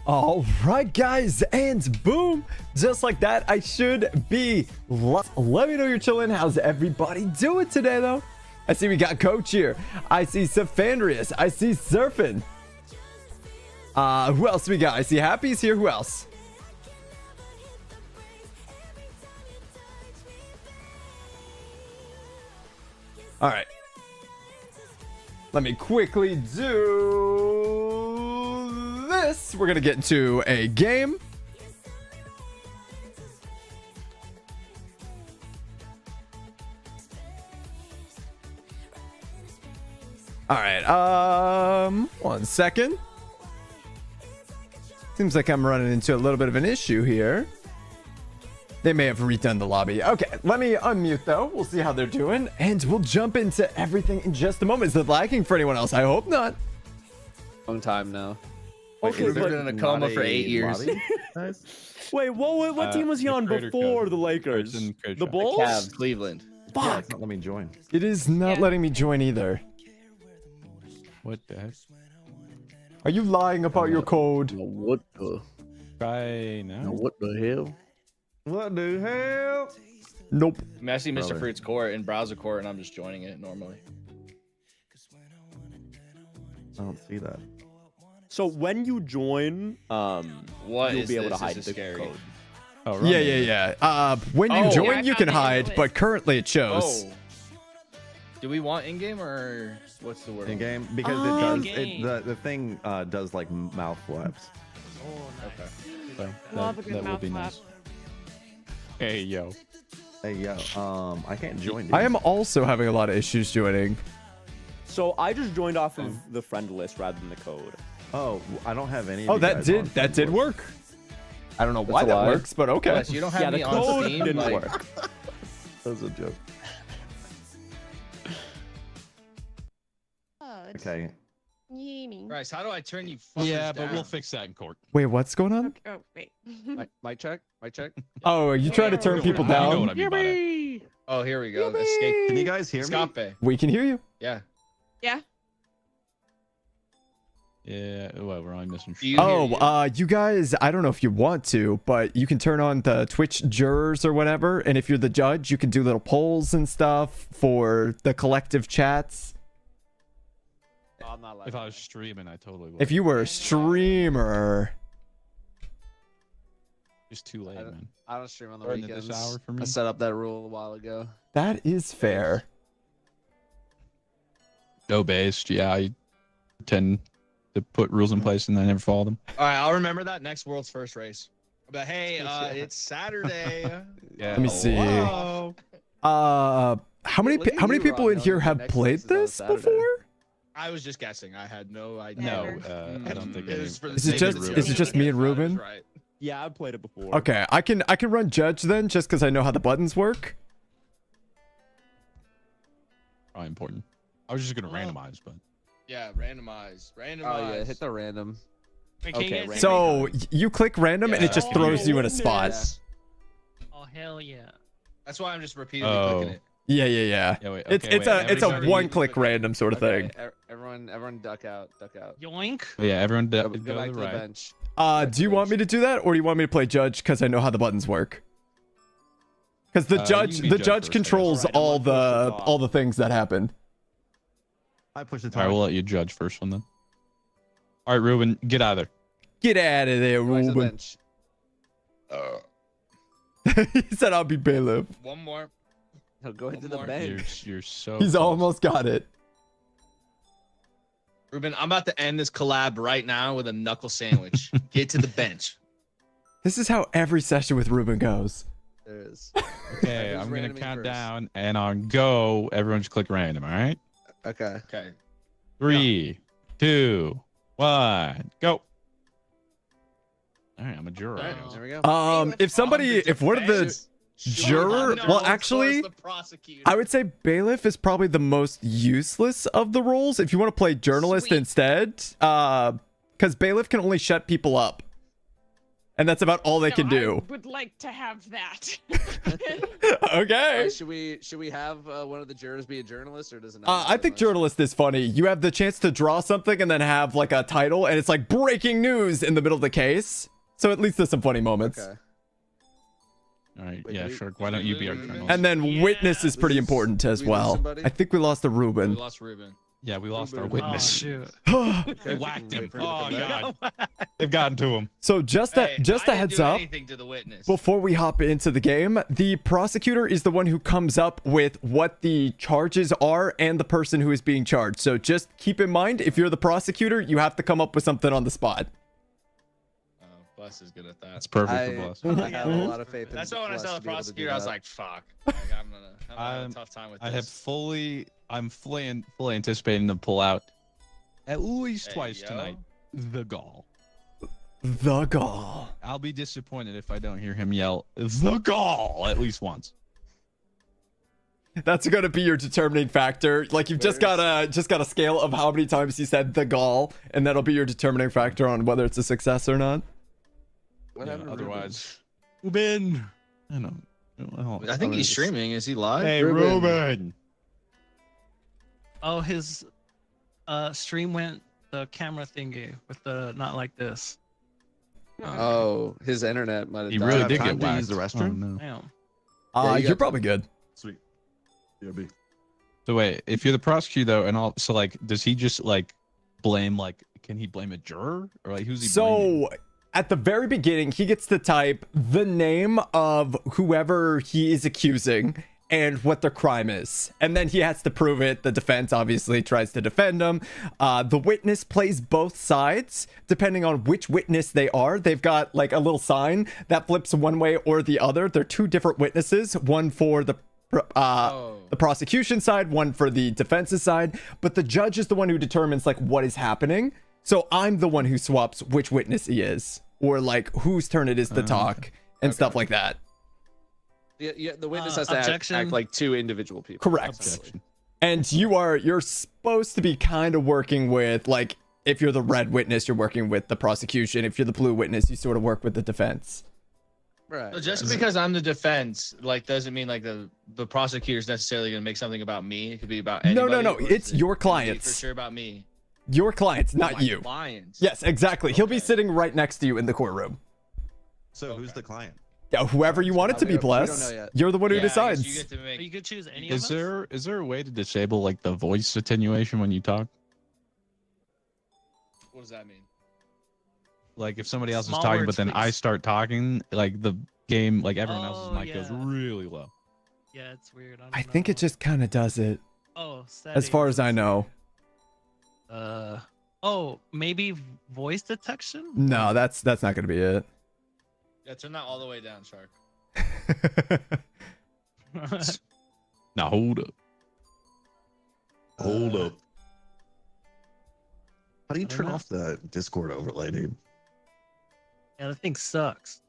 All right, guys, and boom, just like that, I should be. Let me know you're chilling. How's everybody doing today, though? I see we got Coach here. I see Safandrius. I see Surfing. Who else we got? I see Happy's here. Who else? All right. Let me quickly do this. We're going to get into a game. All right. 1 second. Seems like I'm running into a little bit of an issue here. They may have redone the lobby. Okay, let me unmute though. We'll see how they're doing, and we'll jump into everything in just a moment. Is it lagging for anyone else? I hope not. Long time now. Okay, We've been in a coma for 8 years. Wait, what team was he on before the Lakers? The Bulls? The Cavs, Cleveland. Fuck. Yeah, it's not let me join. It is not letting me join either. What the heck? Are you lying about your code? What the? Try now. What the hell? What the hell? Nope. I mean, I see Mr. Brother. Fruit's court in browser court, and I'm just joining it normally. I don't see that. So when you join, What you'll is be able to this? hide This the is scary. code. Oh, run Yeah, it. yeah. When you Oh. join, Yeah, I you can found it. hide, but currently it shows. Oh. Do we want in-game or what's the word? In game because Oh, it does. in-game. The thing does like mouth flaps. Okay. So Love a that, good that will mouth be flap. nice. Hey, yo. Hey yo, I can't join. Dude. I am also having a lot of issues joining. So I just joined off of the friend list rather than the code. Oh, I don't have any. of Oh, you that guys did on that did Facebook. work. I don't know why a that lie. works, but okay. Yes, you don't have Yeah, me the on code Steam. didn't like, work. That was a joke. Okay. Bryce, how do I turn you? Yeah, fuckers but we'll down? fix that in court. Wait, what's going on? Oh, wait. Mic check. Mic check. Oh, are you trying to turn people You know down? what I mean by that. Oh, here we go. Escape. Can you guys hear me? Escape. We can hear you. Yeah. Yeah. Yeah, well, we're only missing. Do you hear you? You guys, I don't know if you want to, but you can turn on the Twitch jurors or whatever, and if you're the judge, you can do little polls and stuff for the collective chats. Oh, I'm not live. If I was streaming, I totally would. If you were a streamer, It's too late, man. I don't stream on the Starting at weekends. this hour for me. I set up that rule a while ago. that is fair. based. Yeah, I tend to put rules in place and then never follow them. All right, I'll remember that next world's first race. But hey, it's Saturday. Yeah. Let me see. Whoa. How many Look at how many you, people Ron, in here knowing have the next played race is on this Saturday. before? I was just guessing. I had no idea. No, Never. I don't think It was for the Is it sake just- of the is it joke. just me and That is Ruben? Right. Yeah, I've played it before. Okay, I can run judge then, just because I know how the buttons work. probably important. I was just gonna randomize, but Yeah, randomize. Randomize. Oh yeah, hit the random. Wait, can you Okay, guys right. hear me? So you click random and it just Yeah. throws you in a Oh, spot. goodness. Oh hell yeah. That's why I'm just repeatedly Oh. clicking it. Yeah. yeah, wait. It's okay, it's wait, a it's a everybody- one-click random sort of thing. Everyone duck out. Yoink. Yeah, everyone Go, go go to back the to the right. bench. Do you want me to do that, or do you want me to play judge because I know how the buttons work? Because the You judge can be the judge judge first, I guess. controls Alright, I'm all gonna push this off. all the things that happen. I push the All right, time. we'll let you judge first one then. All right, Ruben, get out of there. Get out of there, Go back to the Ruben. bench. He said I'll be bailiff. One more. No, go into the more. bench. You're so. He's close. almost got it. Ruben, I'm about to end this collab right now with a knuckle sandwich. Get to the bench. This is how every session with Ruben goes. There is. Okay, Who's I'm gonna randoming count first? down, and on go, everyone just click random. All right. Okay. Okay. 3, 2, 1, go. All right, I'm a juror. All right, now. There we go. If somebody, if one of the defense. juror, No, well, of course, actually, the prosecutor. I would say bailiff is probably the most useless of the roles. If you want to play journalist Sweet. instead, because bailiff can only shut people up, and that's about all they No, can I do. would like to have that. Okay. Should we have one of the jurors be a journalist, or does it not? I think journalist is funny. You have the chance to draw something and then have like a title, and it's like breaking news in the middle of the case. So at least there's some funny moments. Okay. All right, Wait, yeah, do we- Shark. Why don't you be our And journalist? And then Yeah. witness is pretty This is- important as we lose well. somebody? I think we lost to We Ruben. lost Ruben. Yeah, we lost our Ruben. Oh, witness. shoot. They whacked him. Wait for him to Oh come back. god, they've gotten to him. So just a Hey, just I a didn't heads do up. anything to the witness. Before we hop into the game, the prosecutor is the one who comes up with what the charges are and the person who is being charged. So just keep in mind, if you're the prosecutor, you have to come up with something on the spot. Oh, Bless is good at that. That's perfect for Bless. I have a lot of faith in That's why when I Bless saw to the be able to do prosecutor, I was that. like, "Fuck!" Like, I'm gonna have a tough time with this. I have I'm fully anticipating to pull out at least Hey, twice yo. tonight the gall. The gall. I'll be disappointed if I don't hear him yell the gall at least once. That's gonna be your determining factor. Like you've just got a scale of how many times he said the gall, and that'll be your determining factor on whether it's a success or not. What Yeah, happened to otherwise, Ruben. I don't. I think he's streaming. Is he live? Hey, Ruben. Ruben. Oh, his stream went the camera thingy with the not like this. Ruben? Oh, his internet might have He died. really have did time get to whacked. use use the restroom? Oh, no. Damn. Yeah, you You're got probably good. Sweet. Yeah, B. So wait, if you're the prosecutor though, and all, so like, does he just like blame like? Can he blame a juror or like who's he? blaming? So at the very beginning, he gets to type the name of whoever he is accusing and what their crime is. And then he has to prove it. The defense obviously tries to defend him. The witness plays both sides, depending on which witness they are. They've got like a little sign that flips one way or the other. They're two different witnesses, one for the prosecution side, one for the defense's side. But the judge is the one who determines like what is happening. So I'm the one who swaps which witness he is, or like whose turn it is to talk and stuff like that. Yeah, the witness has to objection. act like two individual people. Correct. Objection. And you're supposed to be kind of working with, like, if you're the red witness, you're working with the prosecution. If you're the blue witness, you sort of work with the defense. Right. So just because I'm the defense, like, doesn't mean like the prosecutor's necessarily gonna make something about me. It could be about No, anybody. no. or It's is it your gonna be clients. For sure about me. Your clients, not My you. Clients. Yes, exactly. He'll be Okay. sitting right next to you in the courtroom. So who's Okay. the client? Yeah, whoever you want it to We be, don't know Bless. yet. You're the one who Yeah, I guess decides. You get to make. You could choose any of us. Is there a way to disable like the voice attenuation when you talk? What does that mean? Like if somebody else Small is talking, words, but then I please. start talking, like the game, like everyone else's Oh, mic goes yeah. really low. Yeah, it's weird. I think it just kind of does it, Oh, as far as I know. Oh, maybe voice detection? No, that's not gonna be it. Yeah, turn that all the way down, Shark. Now hold up. Hold up. How do you I don't turn know. off the Discord overlay, dude? Yeah, that thing sucks.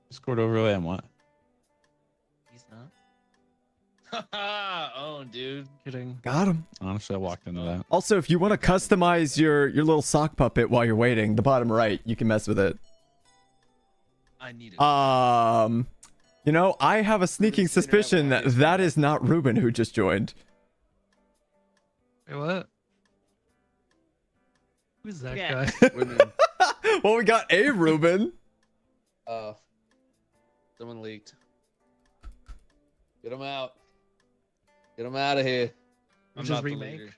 Discord overlay and what? He's not Own, dude. kidding. Got him. Honestly, I walked into that. Also, if you want to customize your little sock puppet while you're waiting, the bottom right, you can mess with it. I need it. You know, I have a sneaking Ruben's sitting suspicion at that that is not Ruben who just joined. Wait, what? Who's that Yeah. guy? Women. Well, we got a Ruben. Someone leaked. Get him out. Get him out of here. I'm Just not the remake. leader.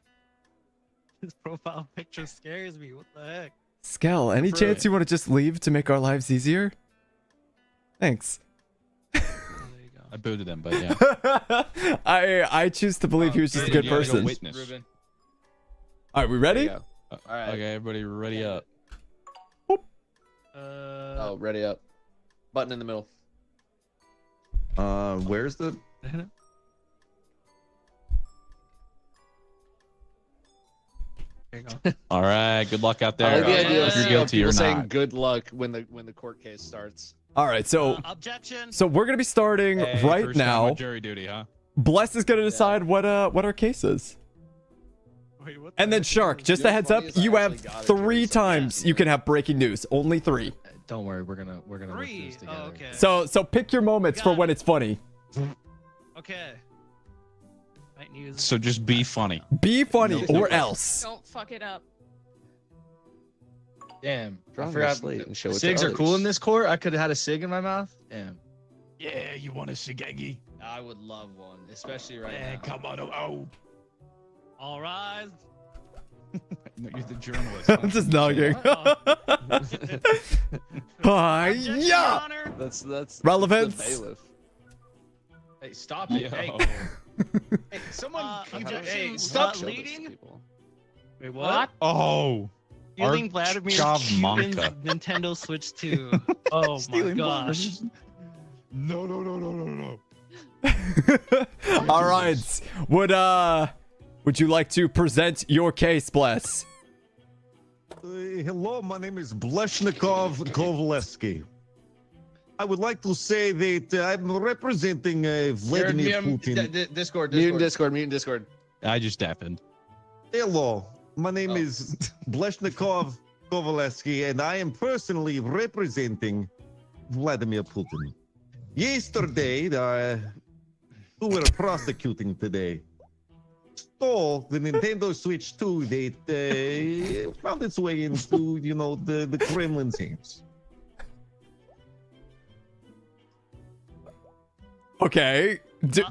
His profile picture scares me. What the heck? Skell, any For chance it. you want to just leave to make our lives easier? Thanks. Oh, there you go. I booted him, but yeah. I choose to believe he was just a Ruben, good you gotta go person. witness. Ruben. All right, we There ready? you go. Uh, All right. Okay, everybody, ready up. Oh, ready up. Button in the middle. Where's the? There you go. All right, good luck out there. I like the idea if of you're guilty people or saying not. good luck when the court case starts. All right, so Objection. we're gonna be starting Hey, right first time on now. jury duty, huh? Bless is gonna decide what our case is. Wait, what the And then heck is Shark, this? just You a know heads what's up, funny is I you have actually got a jury 3 selection. times you can have breaking news. Only 3. Don't worry, we're gonna work through 3. this together. Oh, okay. So pick your moments for Got when it. it's funny. Okay. Night news. So just be funny. Be funny No. or else. Don't fuck it up. Damn, Draw I on forgot. the slate and show it to Cigs are cool others. in this court. I could have had a cig in my mouth. Damn, Yeah, you want a shigegi? I would love one, especially right Yeah, now. come on. Oh, All rise. no, you're the journalist. I'm just nogging. Hi, Objection, Your yeah. Honor. Relevance. That's the bailiff. Hey, stop it! Yo. Hey, hey, someone keep objection, Hey, stop! not Show this to leading? people. Wait, what? Oh. Stealing Vladimir Archov Putin's Manka. Nintendo Switch 2. Oh my gosh. No. All right. Would you like to present your case, Bless? Hello, my name is Bleshnikov Kovaleski. I would like to say that I'm representing Vladimir Putin. Discord. Mutant Discord. I just happened. Hello, my name Oh. is Bleshnikov Kovaleski, and I am personally representing Vladimir Putin. Yesterday, who were prosecuting today, stole the Nintendo Switch 2 that found its way into, the Kremlin's hands. Okay.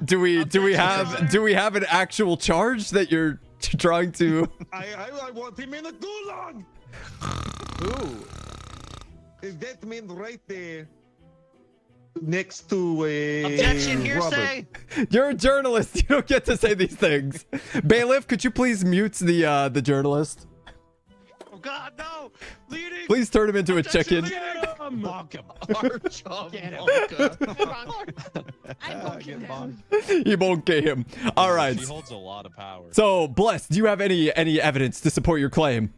Do we have an actual charge that you're trying to? I want him in a gulag. Ooh. That man right there, next to Objection, Robert. hearsay. You're a journalist. You don't get to say these things. Bailiff, could you please mute the journalist? Oh God, no! Leading. Please turn him into a chicken. Bonk him. Archov Get him. Manka. I won't kill him. You won't get him. All right. She holds a lot of power. So, Bless, do you have any evidence to support your claim?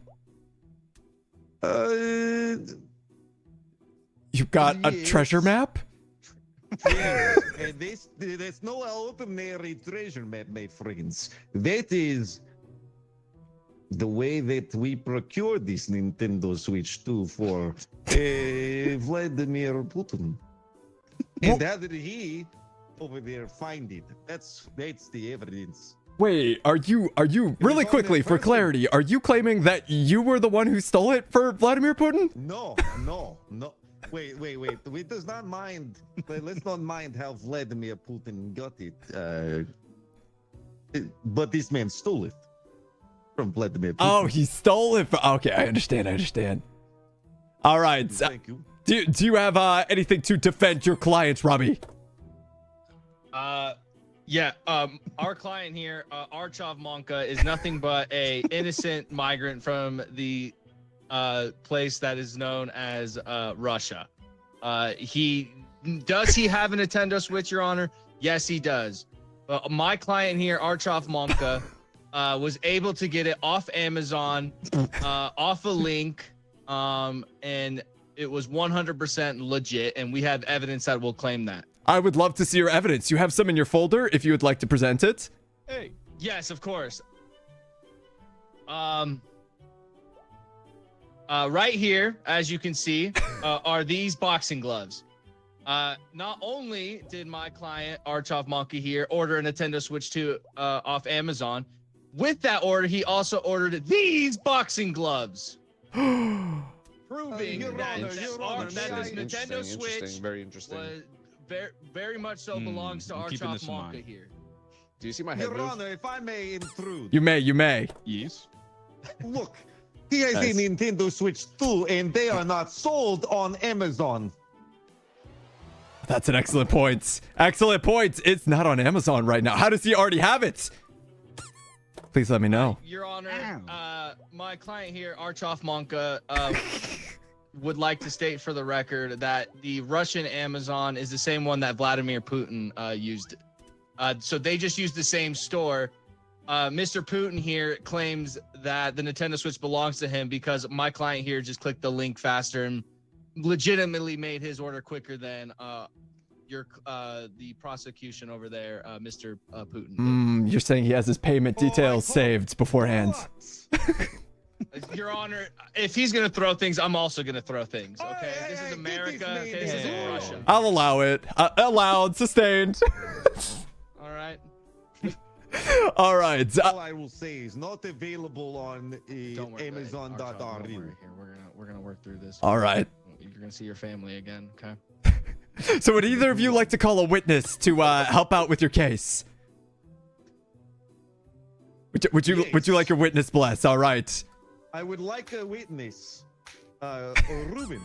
You've got a Yes. treasure map? That's no ordinary treasure map, my friends. That is the way that we procure this Nintendo Switch 2 for Vladimir Putin. And how did he over there find it? That's the evidence. Wait, are you really on quickly that for person. clarity, are you claiming that you were the one who stole it for Vladimir Putin? No. Wait. We does not mind. Let's not mind how Vladimir Putin got it. But this man stole it from Vladimir Putin. Oh, he stole it from... Okay, I understand. All right. Thank you. Do you have anything to defend your client, Robbie? Yeah, our client here, Archov Monka, is nothing but a innocent migrant from the place that is known as Russia. Does he have a Nintendo Switch, Your Honor? Yes, he does. My client here, Archov Monka, was able to get it off Amazon, off a link, and it was 100% legit, and we have evidence that will claim that. I would love to see your evidence. You have some in your folder if you would like to present it. Hey. Yes, of course. Right here, as you can see, are these boxing gloves. Not only did my client, Archov Monkey here, order a Nintendo Switch 2 off Amazon, with that order, he also ordered these boxing gloves. Proving that this Nintendo Switch very interesting. was very much so belongs to Archov Monka here. Do you see my head Your move? Honor, if I may intrude. You may. Yes. Look, he has a Nintendo Switch 2, and they are not sold on Amazon. That's an excellent point. Excellent point. It's not on Amazon right now. How does he already have it? Please let me know. Your Honor, my client here, Archov Monka, would like to state for the record that the Russian Amazon is the same one that Vladimir Putin used. So they just used the same store. Mr. Putin here claims that the Nintendo Switch belongs to him because my client here just clicked the link faster and legitimately made his order quicker than the prosecution over there, Mr. Putin. You're saying he has his payment details saved beforehand. Your Honor, if he's gonna throw things, I'm also gonna throw things. Okay, this is America. Okay, this isn't Russia. I'll allow it. Allowed. Sustained. All right. All right. All I will say is not available on Amazon.ru. We're gonna work through this. All right. You're gonna see your family again. Okay. So would either of you like to call a witness to help out with your case? Would you like your witness blessed? All right. I would like a witness. Ruben.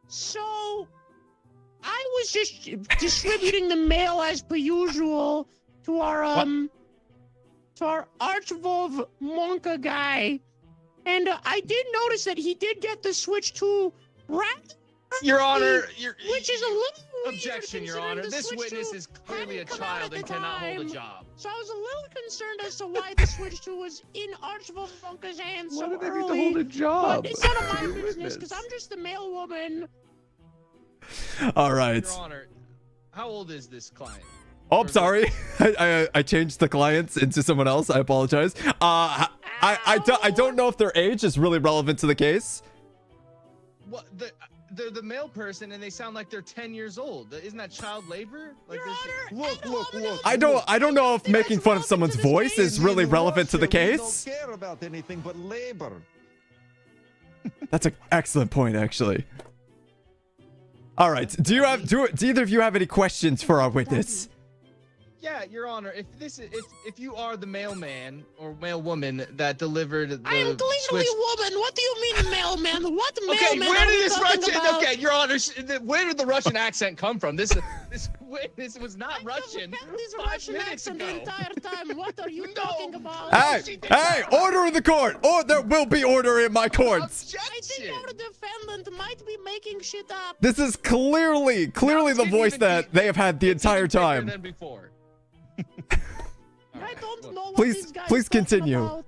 So, I was just distributing the mail as per usual to our Archivov Monka guy, and I did notice that he did get the Switch 2 right. Your Honor, which is a little weird, objection, Your Honor. This witness is clearly a child and cannot hold a job. So I was a little concerned as to why the Switch 2 was in Archibald Monka's hands so Why did they early. need to hold a job? But it's none of my business because I'm just the mail woman. All right. Your Honor, how old is this client? Oh, I'm sorry. I changed the clients into someone else. I apologize. I don't know if their age is really relevant to the case. What they're the male person and they sound like they're 10 years old. Isn't that child labor? Like Your Honor, look. I don't know if making fun of someone's voice is really relevant to the case. We don't care about anything but labor. That's an excellent point, actually. All right. Do either of you have any questions for our witness? Yeah, Your Honor. If you are the mailman or mailwoman that delivered the I am clearly Switch... woman. What do you mean mailman? What Okay, mailman where are did you this talking Russian? about? Okay, Your Honor, where did the Russian accent come from? This witness was not Russian. I this 5 Russian minutes accent ago. the entire time. What are you talking about? Hey, order in the court. Oh, there will be order in my courts. I think our defendant might be making shit up. This is clearly the voice that they have had the entire time. Than before. I don't know what Please- this guy's please talking continue. about.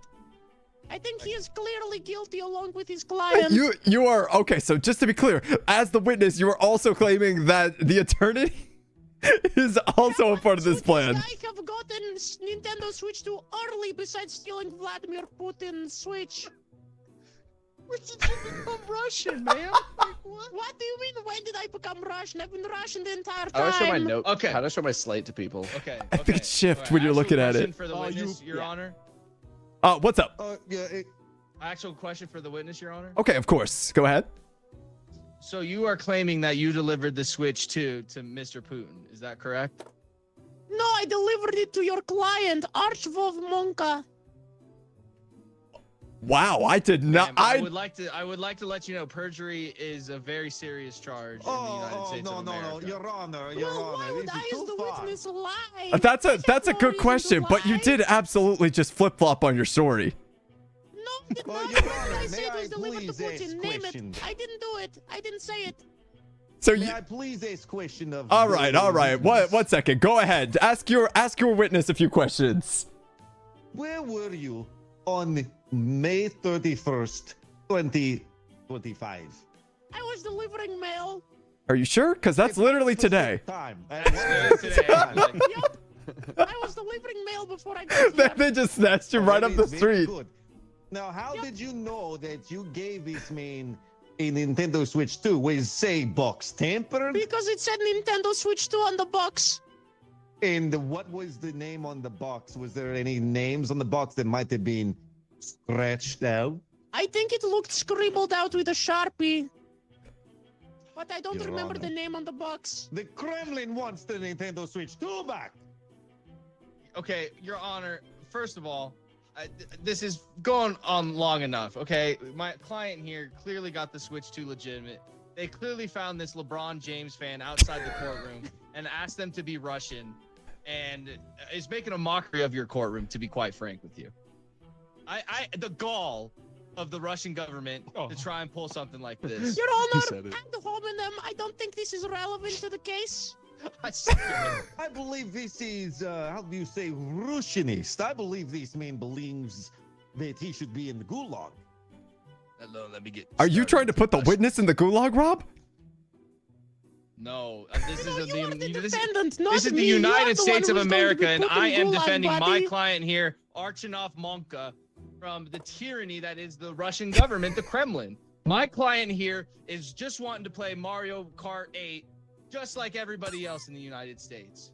I think he is clearly guilty along with his client. You are okay. So just to be clear, as the witness, you are also claiming that the attorney is also a part of this plan. I have gotten Nintendo Switch 2 early besides stealing Vladimir Putin's Switch. When did you become Russian, man? Like, What do you mean? When did I become Russian? I've been Russian the entire How do I show my time. note? Okay. How do I show my slate to people? Okay. I think it's shift when you're looking at it. For the witness, Your Honor. What's up? Actual question for the witness, Your Honor. Okay, of course. Go ahead. So you are claiming that you delivered the Switch 2 to Mr. Putin. Is that correct? No, I delivered it to your client, Archivov Monka. Wow, I did not. I would like to let you know perjury is a very serious charge in the United States no, of no, America. Your Honor, Well, why would I as the witness lie? That's I a have no good reason question, to but you lie. did absolutely just flip flop on your story. No, did Well, not. Your What Honor, I may said I was delivered to please ask Putin. Name it. question? I didn't do it. I didn't say it. So May you. I please ask question of? All right. witness? One second. Go ahead. Ask your witness a few questions. Where were you on May 31st, 2025? I was delivering mail. Are you sure? Because that's literally today. Time. Today, like, Yep. I was delivering mail before I got here. They just snatched you right up the street. Good. Now, how did you know that you gave this man a Nintendo Switch 2 with, say, box tampered? Because it said Nintendo Switch 2 on the box. And what was the name on the box? Was there any names on the box that might have been scratched out? I think it looked scribbled out with a Sharpie. But I don't Your remember Honor. the name on the box. The Kremlin wants the Nintendo Switch 2 back. okay, Your Honor. First of all, this is going on long enough. Okay, my client here clearly got the Switch 2 legitimate. They clearly found this LeBron James fan outside the courtroom and asked them to be Russian, and is making a mockery of your courtroom. To be quite frank with you, the gall of the Russian government to try and pull something like this. Your Honor, said it. and hominem, I don't think this is relevant to the case. I believe this is, how do you say, Russianist. I believe this man believes that he should be in the gulag. Hello, let me get. Are you started trying to with put the question. witness in the gulag, Rob? No, this No, is you are the this defendant, not is the me. You are United the States one of who's going to be America, and put in I am gulag, defending my buddy. client here, Archanov Monka, from the tyranny that is the Russian government, the Kremlin. My client here is just wanting to play Mario Kart 8, just like everybody else in the United States.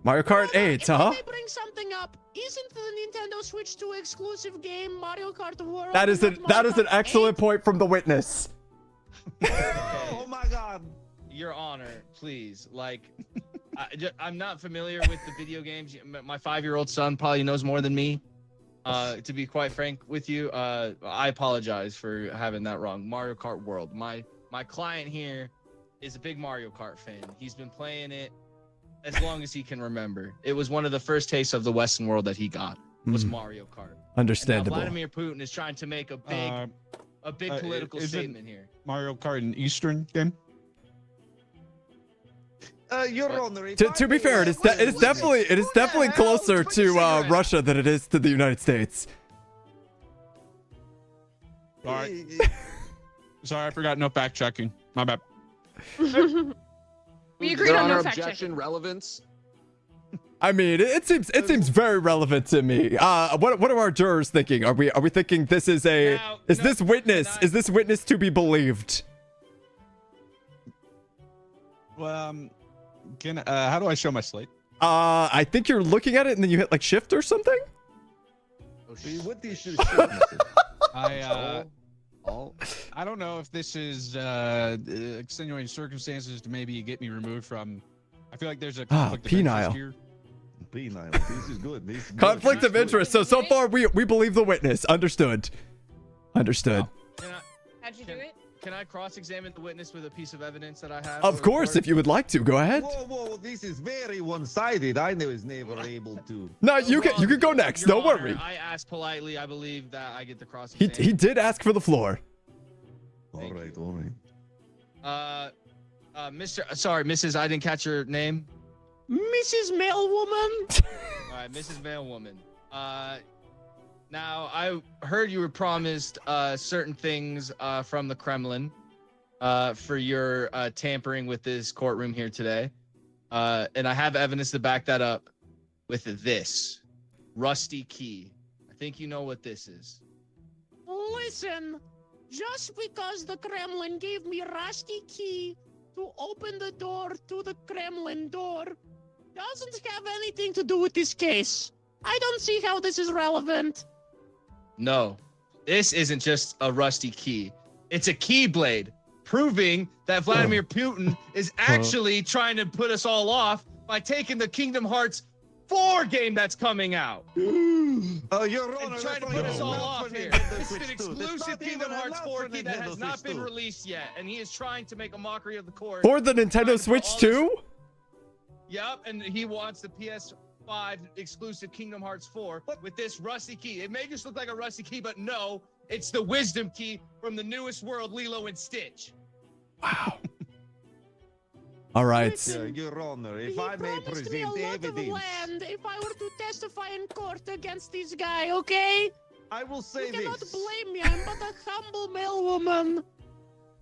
Mario Kart 8, If huh? I may bring something up, isn't the Nintendo Switch 2 exclusive game Mario Kart World? That is not an Mario Kart excellent 8? point from the witness. Oh my God. Your Honor, please, like, I'm not familiar with the video games. My 5-year-old son probably knows more than me. To be quite frank with you, I apologize for having that wrong. Mario Kart World. My client here is a big Mario Kart fan. He's been playing it as long as he can remember. It was one of the first tastes of the Western world that he got was Mario Kart. And now Understandable. Vladimir Putin is trying to make a big political is it- statement here. Mario Kart an Eastern game? Your Honor. if To I be may fair, it ask is a definitely witness, who the hell closer put to the cigarette Russia than it is to the United States. All right. Sorry, I forgot. No fact checking. My bad. We agreed Your on Honor, no fact objection, checking. relevance. I mean, it seems very relevant to me. What are our jurors thinking? Are we thinking this is Now, is no, this witness to be believed? Well, how do I show my slate? I think you're looking at it and then you hit like shift or something. What do you should show me, sir? I don't know if this is extenuating circumstances to maybe get me removed from. I feel like there's a conflict of penile. interest here. Penile. This is good. This is good. Conflict This of is interest. So far we believe the witness. Understood. Understood. How'd you do it? Can I cross-examine the witness with a piece of evidence that I have? Of course, if you would like to, go ahead. Whoa, this is very one-sided. I was never able to. No, you can go next. Your Don't Honor, worry. I asked politely. I believe that I get the He cross-examine. did ask for the floor. All right. Mrs. I didn't catch your name. Mrs. Mailwoman. All right, Mrs. Mailwoman. Now I heard you were promised certain things from the Kremlin for your tampering with this courtroom here today, and I have evidence to back that up with this rusty key. I think you know what this is. Listen, just because the Kremlin gave me rusty key to open the door to the Kremlin door doesn't have anything to do with this case. I don't see how this is relevant. No, this isn't just a rusty key. It's a keyblade, proving that Vladimir Putin is actually trying to put us all off by taking the Kingdom Hearts 4 game that's coming out. Your Honor, And trying to that's put not us all even off for here. Nintendo This is an Switch 2. That's exclusive not Kingdom even Hearts allowed 4 for key that Nintendo has not Switch been 2. released yet, and he is trying to make a mockery of the court. For the Nintendo Trying to Switch put all 2? Yep, and he wants the PS5 exclusive Kingdom Hearts 4 with this rusty key. It may just look like a rusty key, but no, it's the wisdom key from the newest world, Lilo and Stitch. Wow. All right. Your Honor, if He I may promised me a present lot of evidence, land if I were to testify in court against this guy, okay? I will say You cannot this. blame me. I'm but a humble male woman.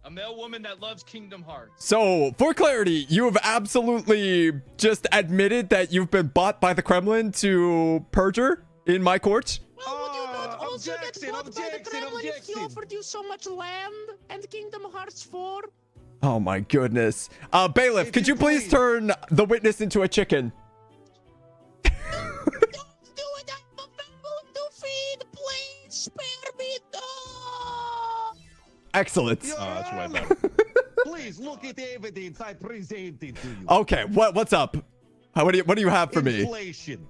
A male woman that loves Kingdom Hearts. So, for clarity, you have absolutely just admitted that you've been bought by the Kremlin to perjure in my court? Well, would you not also get objection, bought by the objection, Kremlin if he objection. offered you so much land and Kingdom Hearts 4? Oh my goodness. Bailiff, If could you you please please. turn the witness into a chicken? Don't do it. I'm a family to feed. Please spare me. Oh. Excellent. Your Oh, that's way Honor, better. please look at the evidence I presented to you. Okay, what's up? What do you have for me? Inflation.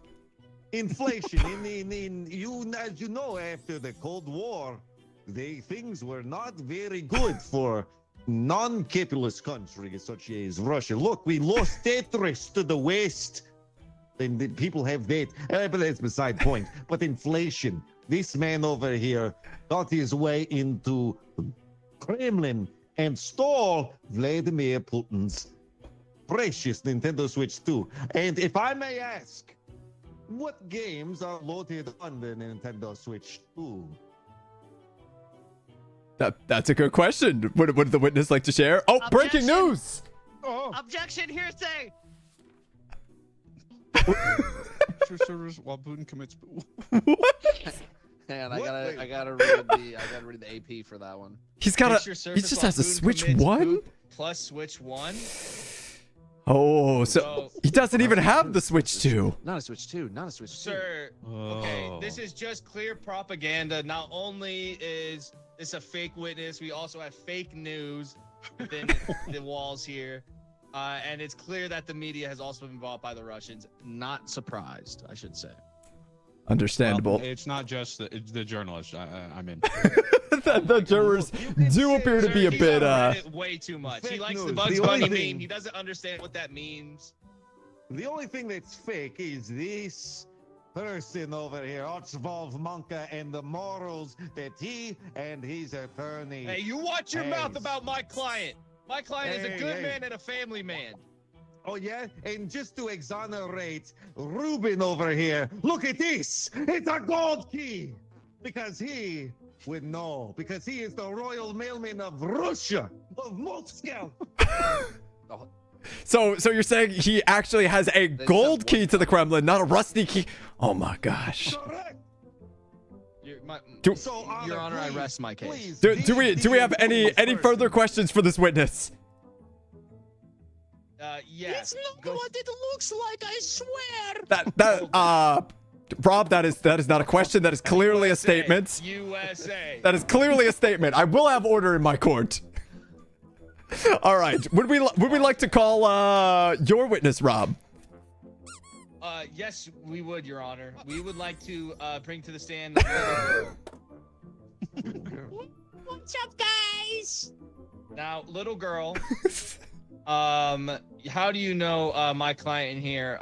Inflation. As you know, after the Cold War, things were not very good for non-capitalist countries such as Russia. Look, we lost interest to the West. And the people have that. But that's beside the point. But inflation. This man over here got his way into Kremlin and stole Vladimir Putin's precious Nintendo Switch 2. And if I may ask, what games are loaded on the Nintendo Switch 2? That's a good question. Would the witness like to share? Oh, breaking Objection. news! Objection, hearsay. Your servers while Putin commits. Man, What? I gotta read the AP for that one. He's got Picture he surface just while has a Putin Switch commits 1? poop plus Switch 1. Oh, so he doesn't even have the Switch 2. Not a Switch 2. Not a Switch 2. Sir, okay, Oh. this is just clear propaganda. Not only is this a fake witness, we also have fake news within the walls here. And it's clear that the media has also been bought by the Russians. Not surprised, I should say. Understandable. Well, it's not just it's the journalist. I'm in. The jurors do appear to be a He's bit on Reddit way too much. He fake likes the news. Bugs The only Bunny thing- meme. He doesn't understand what that means. The only thing that's fake is this person over here, Archibald Monka, and the morals that he and his attorney. Hey, you watch your Hey. mouth about my client. My client is a Hey, good hey. man and a family man. Oh yeah, and just to exonerate Ruben over here, look at this! It's a gold key! Because he would know, because he is the royal mailman of Russia, of Moscow. So you're saying he actually has a just gold have key one to the Kremlin, not a rusty key? Oh my gosh. Correct. Do- So, Your Honor, I please, rest my case. please, Do we have any person. further questions for this witness? Yes. It's not go- what it looks like, I swear. Rob, that is not a question. That is clearly a USA, statement. USA. That is clearly a statement. I will have order in my court. All right. Would we like to call your witness, Rob? Yes, we would, Your Honor. We would like to bring to the stand little girl. What's up, guys? Now, little girl. How do you know my client here,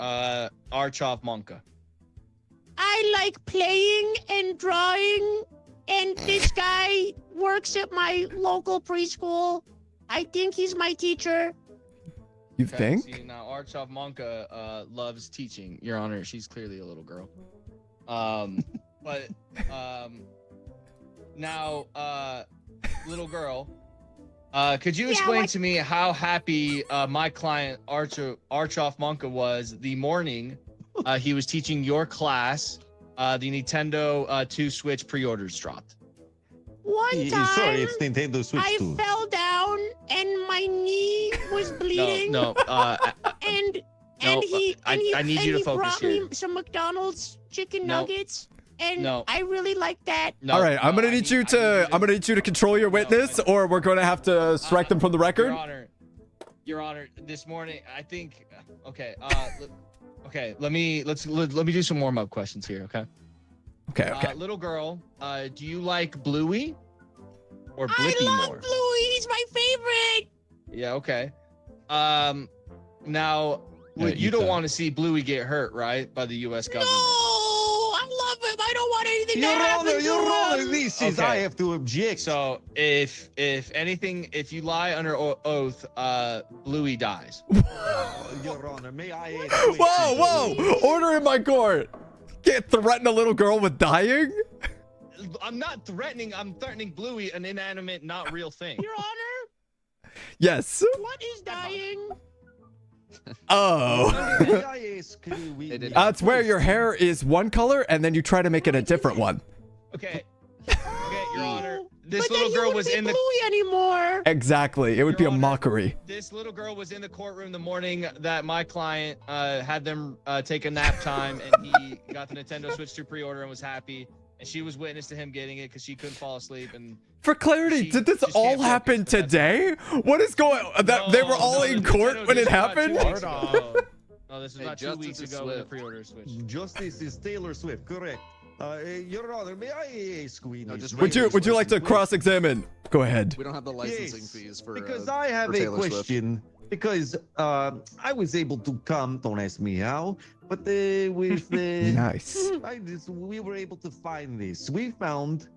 Archov Monka? I like playing and drawing, and this guy works at my local preschool. I think he's my teacher. You Okay, think? See, now Archov Monka loves teaching, Your Honor. She's clearly a little girl. But now, little girl, could you Yeah, explain what- to me how happy my client Archov Monka was the morning he was teaching your class the Nintendo 2 Switch pre-orders dropped? One time, Sorry, it's Nintendo Switch I 2. fell down and my knee was bleeding. No, And No, he I need you to he focus brought here. me some McDonald's chicken No. nuggets, and No. I really like that. no. All right. I'm no, gonna I need you I to need control your witness, I- or we're gonna have to strike them from the Your record. Honor, Your Honor, this morning, I think. Okay. Okay. Let me do some warm up questions here. Okay. Okay. Little girl, do you like Bluey or Blippy I love more? Bluey. He's my favorite. Yeah. Okay. Now, Yeah, you eat don't that. want to see Bluey get hurt, right, by the U.S. No, government? I love him. I don't want anything to Your happen Honor, to Your Honor, him. this is, Okay. I have to object. So if anything, if you lie under oath, Bluey dies. Your Honor, may I ask Whoa! Order in my court. Can't threaten a little girl with dying. I'm not threatening. I'm threatening Bluey, an inanimate, not real thing. Your Honor, Yes. what is dying? Oh. May I ask That's where your hair is one color and then you try to make it a different one. Okay. Okay, Your Honor. This But then little he girl wouldn't was be in the. Bluey anymore. Exactly. It would be Your a Honor, mockery. This little girl was in the courtroom the morning that my client had them take a nap time, and he got the Nintendo Switch 2 pre-order and was happy. And she was witness to him getting it because she couldn't fall asleep. And For clarity, She did this just all can't focus, happen but that's- today? What is going that they were all No, in the court Nintendo when it just got 2 happened? weeks ago. No, this was Hey, about 2 Justice weeks is ago when the Swift. pre-order switched. Justice is Taylor Swift, correct. Your Honor, may I ask No, just Would you like to please? cross-examine? Go ahead. We don't have the licensing Yes, fees for because I have for a Taylor Swift. question. Because I was able to come, don't ask me how, but with Nice. we were able to find this. We found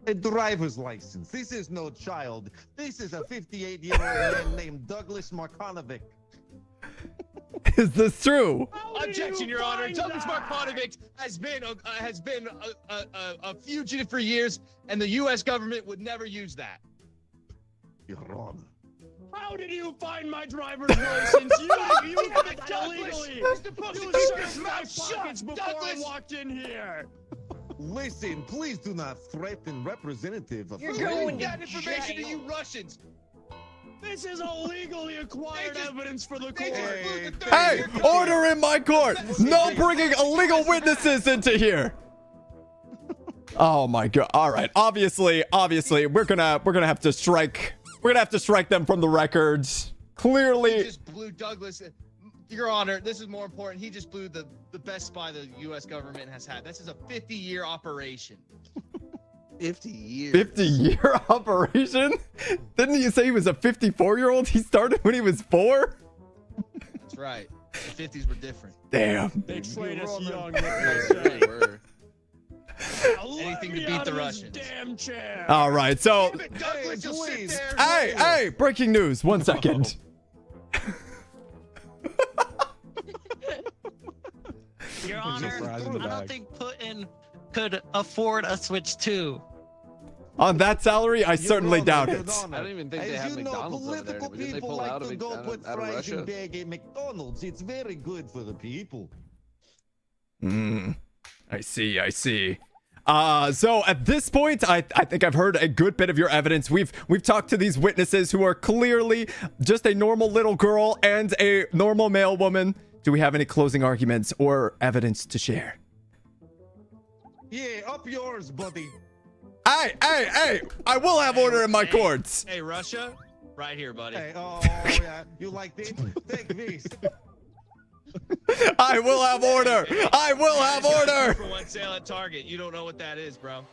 a driver's license. This is no child. This is a 58-year-old man named Douglas Markonovic. Is this true? Objection, Your Honor. Douglas Markonovic has been a fugitive for years, and the U.S. government would never use that. Your Honor. How did you find my driver's license? You got it illegally. You're supposed to You keep your searched my mouth shut, pockets before I Douglas. walked in here. Listen, please do not threaten representative of You're the going law. that information to you Russians. This is illegally acquired They just- evidence for the they court. just blew the Hey, 30-year clock. order in my court. No bringing illegal witnesses into here. Oh my god. All right. Obviously, we're gonna have to strike. We're gonna have to strike them from the records. He Clearly, just blew Douglas. Your Honor, this is more important. He just blew the best spy the U.S. government has had. This is a 50-year operation. 50 years. 50-year operation. Didn't you say he was a 54-year-old? He started when he was 4. That's right. The 50s were different. Damn. They train us young. They were. Anything to beat the Russians. Damn chair. All right. So, Damn it, Douglas, you'll sit please. there. hey, breaking news. 1 second. Your There's a Honor, fries in I the don't bag. think Putin could afford a Switch 2. On that salary, I certainly Your doubt Honor, it. Your Honor, I don't even think they as have you McDonald's know, over there. political Didn't they people pull like out of to it- go out of- put out of fries in Russia? bag at McDonald's. It's very good for the people. I see. So at this point, I think I've heard a good bit of your evidence. We've talked to these witnesses who are clearly just a normal little girl and a normal male woman. Do we have any closing arguments or evidence to share? Yeah, up yours, buddy. Hey! I will have order in my courts. Hey, Russia, right here, buddy. Hey, oh yeah, you like this? Take this. I will have order. I will have order. For one sale at Target. You don't know what that is, bro.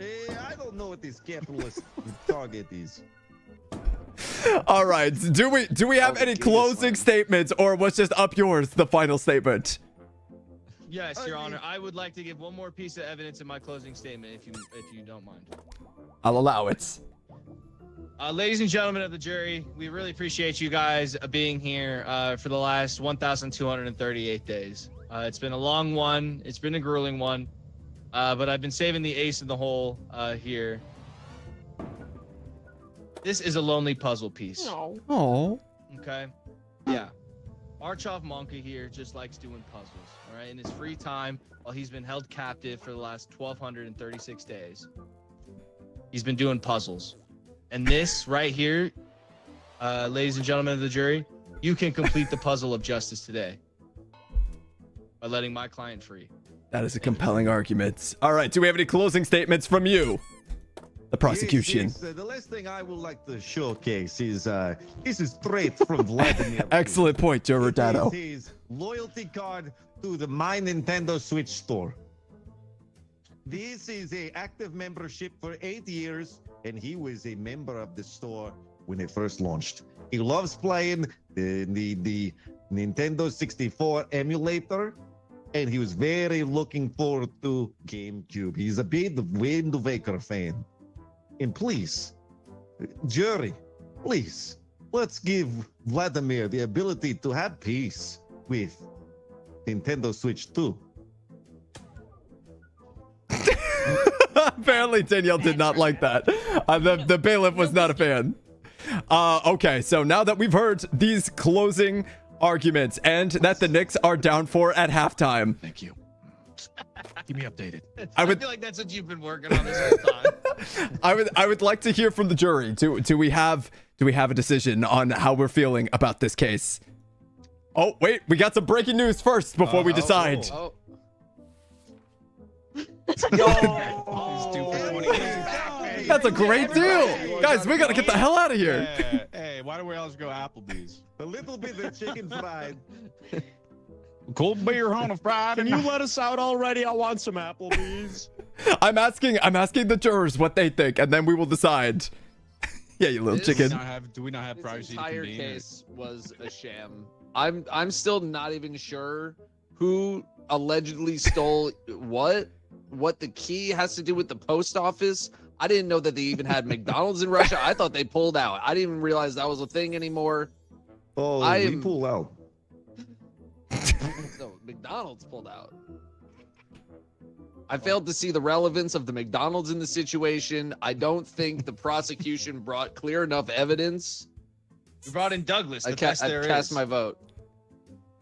I don't know what this capitalist target is. All right. Do we have any closing statements, or was just up yours the final statement? Yes, Your Honor. I would like to give one more piece of evidence in my closing statement, if you don't mind. I'll allow it. Ladies and gentlemen of the jury, we really appreciate you guys being here for the last 1,238 days. It's been a long one. It's been a grueling one. But I've been saving the ace in the hole here. This is a lonely puzzle piece. No. Oh. Okay? Yeah. Archov Monka here just likes doing puzzles, all right? In his free time, while he's been held captive for the last 1,236 days, he's been doing puzzles. And this right here, ladies and gentlemen of the jury, you can complete the puzzle of justice today by letting my client free. That is a compelling argument. All right. Do we have any closing statements from you? the prosecution. Yes, the last thing I would like to showcase is this is straight from Vladimir. Excellent point, Joe Rodano. It is his loyalty card to the My Nintendo Switch store. This is a active membership for 8 years, and he was a member of the store when it first launched. He loves playing the Nintendo 64 emulator, and he was very looking forward to GameCube. He's a big Wind Waker fan. And please, jury, please, let's give Vladimir the ability to have peace with Nintendo Switch 2. Apparently Danielle did not like that. The bailiff was not a fan. Okay, so now that we've heard these closing arguments and that the Knicks are down 4 at halftime. Thank you. Keep me updated. I feel like that's what you've been working on this whole time. I would like to hear from the jury. Do we have a decision on how we're feeling about this case? Oh, wait, we got some breaking news first before we decide. Oh. That's a great deal. Guys, we got to get the hell out of here. Hey, why don't we all just go Applebee's? A little bit of chicken fried. Cold beer on a Friday. Can you let us out already? I want some Applebee's. I'm asking the jurors what they think, and then we will decide. Yeah, you little This- chicken. Do we not have This privacy to entire convene? case was a sham. I'm still not even sure who allegedly stole what the key has to do with the post office. I didn't know that they even had McDonald's in Russia. I thought they pulled out. I didn't even realize that was a thing anymore. Oh, I we am- pull out. No, McDonald's pulled out. I failed to see the relevance of the McDonald's in the situation. I don't think the prosecution brought clear enough evidence. We brought in Douglas, the I best there cast is. my vote.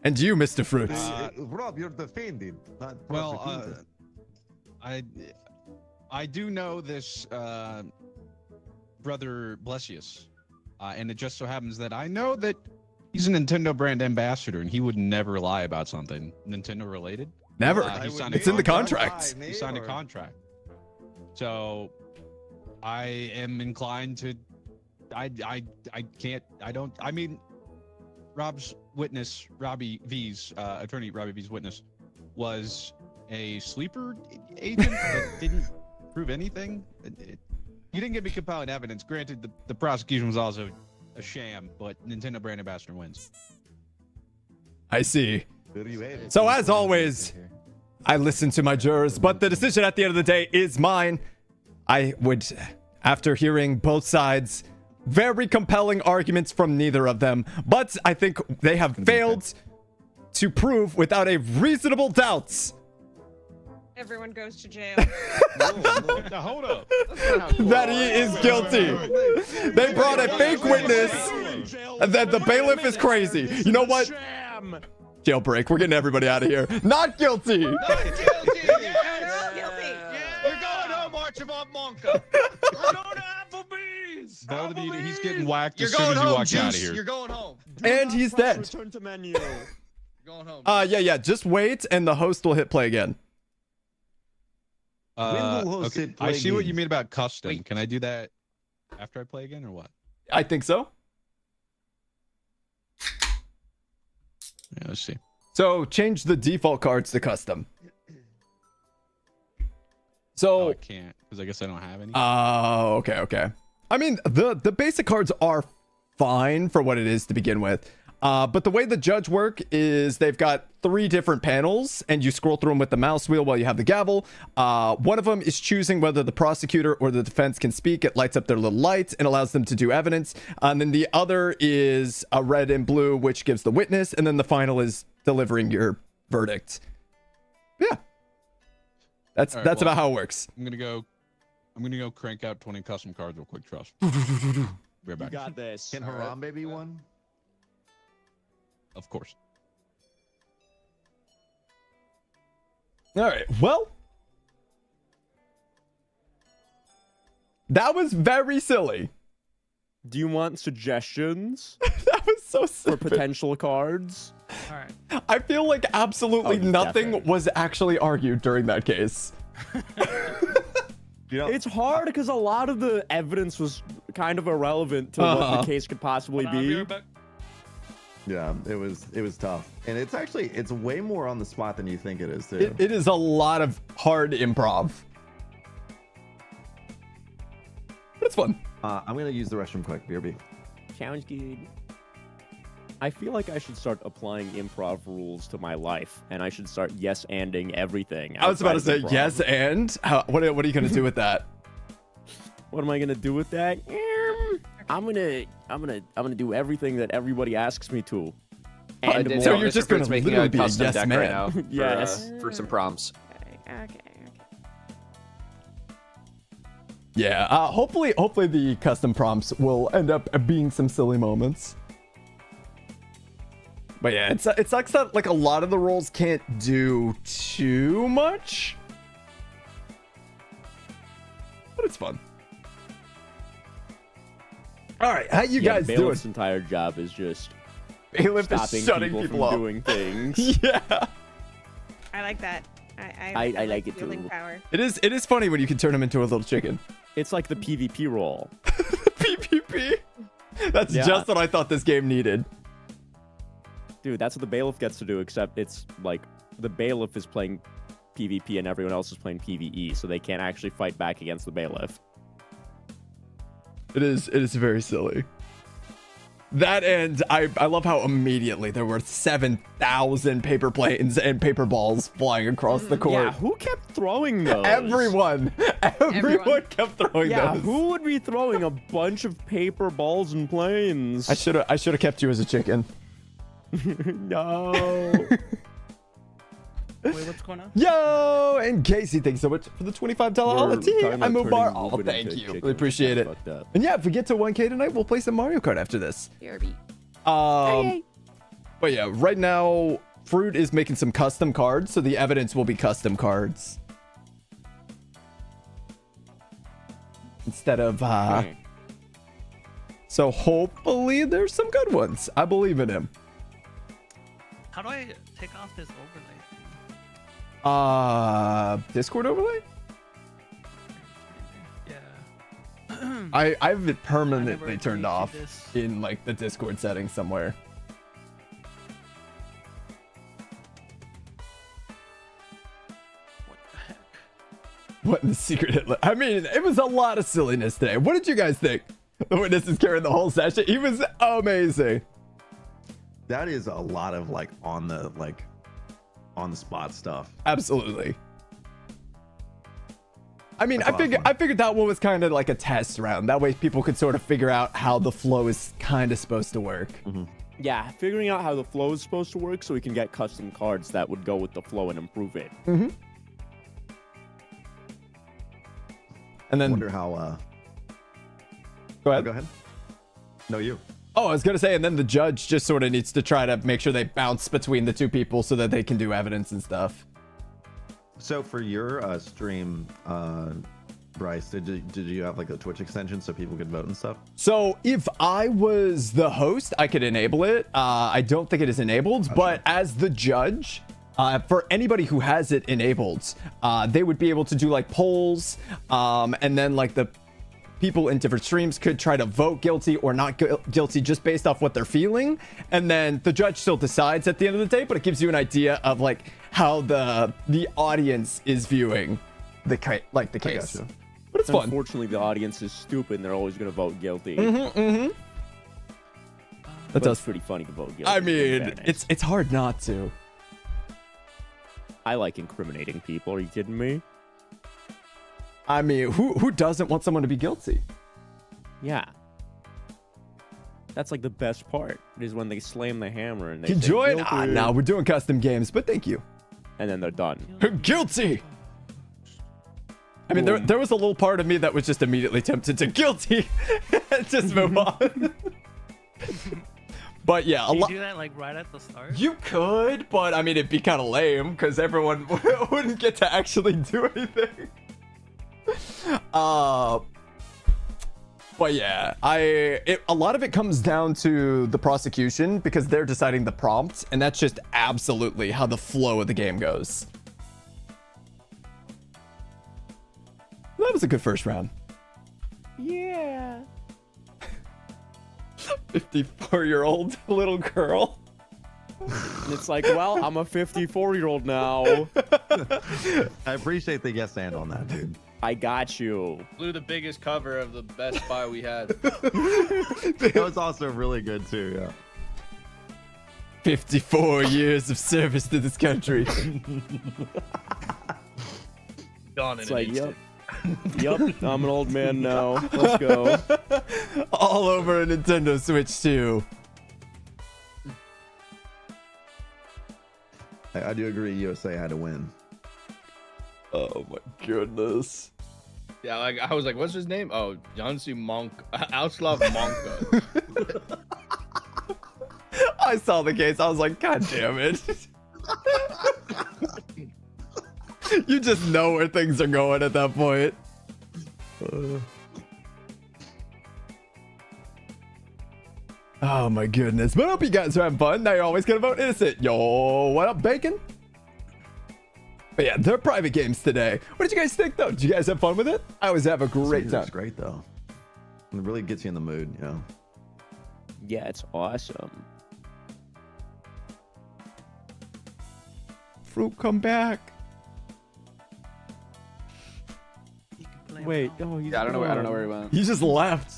And you, Mr. Fruits. Rob, you're defended, not Well, prosecuted. I do know this brother Blessius, and it just so happens that I know that he's a Nintendo brand ambassador, and he would never lie about something Nintendo related. Never. He signed It's in the contract. He signed a contract. So I am inclined to. I can't. I don't. I mean, Rob's witness, Robbie V's attorney, Robbie V's witness, was a sleeper agent that didn't prove anything. You didn't give me compelling evidence. Granted, the prosecution was also a sham, but Nintendo brand ambassador wins. I see. There you have it. So as always, I listen to my jurors, but the decision at the end of the day is mine. I would, after hearing both sides, very compelling arguments from neither of them, but I think they have failed to prove without a reasonable doubt Everyone goes to jail. Now hold up. that he is guilty. They brought a fake witness, and then the bailiff is crazy. You know what? Sham. Jailbreak. We're getting everybody out of here. Not guilty. Not guilty. Not guilty. You're going home, Archibald Monka. We're going to Applebee's. Both of you, he's getting whacked You're as soon going as you home, walk out of Juice. here. You're going home. And he's dead. Return to menu. You're going home. Yeah. Just wait, and the host will hit play again. When will host Okay. it play I see what you games? mean about custom. Wait. Can I do that after I play again, or what? I think so. Yeah, let's see. So change the default cards to custom. Oh, So I can't because I guess I don't have any. okay. I mean, the basic cards are fine for what it is to begin with. But the way the judge work is they've got 3 different panels, and you scroll through them with the mouse wheel while you have the gavel. One of them is choosing whether the prosecutor or the defense can speak. It lights up their little lights and allows them to do evidence. And then the other is a red and blue, which gives the witness. And then the final is delivering your verdict. Yeah. That's All right, well, about how it works. I'm gonna go crank out 20 custom cards real quick. Trust. You Right back. got this. Can Harambe be one? Of course. All right. Well, that was very silly. Do you want suggestions That was so for stupid. potential cards? All right. I feel like absolutely Oh, nothing definitely. was actually argued during that case. You know, It's hard because a lot of the evidence was kind of irrelevant to what the case could possibly be. yeah, it was tough, and it's way more on the spot than you think it is too. It is a lot of hard improv. But it's fun. I'm gonna use the restroom quick. BRB. Sounds good. I feel like I should start applying improv rules to my life, and I should start yes-anding everything. I was about to outside say of improv. yes, and what are you gonna do with that? What am I gonna do with that? I'm gonna do everything that everybody asks me to. And So more. you're just gonna making literally a be a custom yes deck man. right now. For, Yes. for some prompts. Okay. Yeah. Hopefully the custom prompts will end up being some silly moments. But yeah, it sucks that like a lot of the roles can't do too much. But it's fun. All right, how you guys the doing? bailiff's entire job is just Bailiff is stopping shutting people people from up. doing things. Yeah. I like that. I like it feeling too. power. It is funny when you can turn him into a little chicken. It's like the PvP role. PvP. That's Yeah. just what I thought this game needed. Dude, that's what the bailiff gets to do, except it's like the bailiff is playing PvP and everyone else is playing PvE, so they can't actually fight back against the bailiff. It is very silly. That, and I love how immediately there were 7,000 paper planes and paper balls flying across the court. Yeah, who kept throwing those? Everyone kept throwing Yeah, those. who would be throwing a bunch of paper balls and planes? I should have kept you as a chicken. No. Wait, what's going on? Yo, and Casey, thanks so much for the $25 on the We're team. talking I'm about Mubar. turning Oh, Ruben thank into you. chicken. Really appreciate it. Fucked up. And yeah, if we get to 1K tonight, we'll play some Mario Kart after this. BRB. But yeah, right now, Fruit is making some custom cards, so the evidence will be custom cards. Instead of, So hopefully there's some good ones. I believe in him. How do I take off this overlay? Discord overlay? Yeah. I have it I permanently never turned agreed to off this. in like the Discord settings somewhere. What the heck? What in the secret Hitler? I mean, it was a lot of silliness today. What did you guys think? The witness is carrying the whole session. He was amazing. That is a lot of like on the spot stuff. Absolutely. I mean, That's I figured that one was kind of like a test round. That way people could sort of figure out how the flow is kind of supposed to work. Yeah, figuring out how the flow is supposed to work so we can get custom cards that would go with the flow and improve it. And I then wonder how. go ahead. Go ahead. No, you. Oh, I was gonna say, and then the judge just sort of needs to try to make sure they bounce between the two people so that they can do evidence and stuff. So for your stream, Bryce, did you have like a Twitch extension so people could vote and stuff? So if I was the host, I could enable it. I don't think it is enabled, but as the judge, for anybody who has it enabled, they would be able to do like polls, and then like the people in different streams could try to vote guilty or not guilty just based off what they're feeling, and then the judge still decides at the end of the day, but it gives you an idea of like how the audience is viewing the case. Gotcha. But it's fun. Unfortunately, the audience is stupid and they're always going to vote guilty. That But does. it's pretty funny to vote guilty. I in mean, fairness. it's hard not to. I like incriminating people. Are you kidding me? I mean, who doesn't want someone to be guilty? Yeah. That's like the best part is when they slam the hammer and they Can say join? guilty, No, we're doing custom games, but thank you. and then they're done. Guilty. I mean, there was a little part of me that was just immediately tempted to guilty, just move on. But yeah, a Can you lot. do that like right at the start? You could, but I mean, it'd be kind of lame because everyone wouldn't get to actually do anything. But yeah, a lot of it comes down to the prosecution because they're deciding the prompt, and that's just absolutely how the flow of the game goes. that was a good first round. Yeah. 54-year-old little girl. And it's like, well, I'm a 54-year-old now. I appreciate the yes and on that, dude. I got you. Blew the biggest cover of the best buy we had. That was also really good too. Yeah. 54 years of service to this country. Gone in It's an like, instant. yep, I'm an old man now. Let's go. All over a Nintendo Switch 2. I do agree. USA had to win. Oh my goodness. Yeah, like I was like, what's his name? Oh, Jansu Monk, Auslav Monka. I saw the case. I was like, God damn it. You just know where things are going at that point. Oh my goodness. But I hope you guys are having fun. Now you're always gonna vote innocent. Yo, what up, Bacon? But yeah, they're private games today. What did you guys think though? Did you guys have fun with it? I always have a great time. It's great though. It really gets you in the mood, you know. Yeah, it's awesome. Fruit, come back. You can play Wait, around. oh, he's Yeah, I don't know gone. where he went. He just left.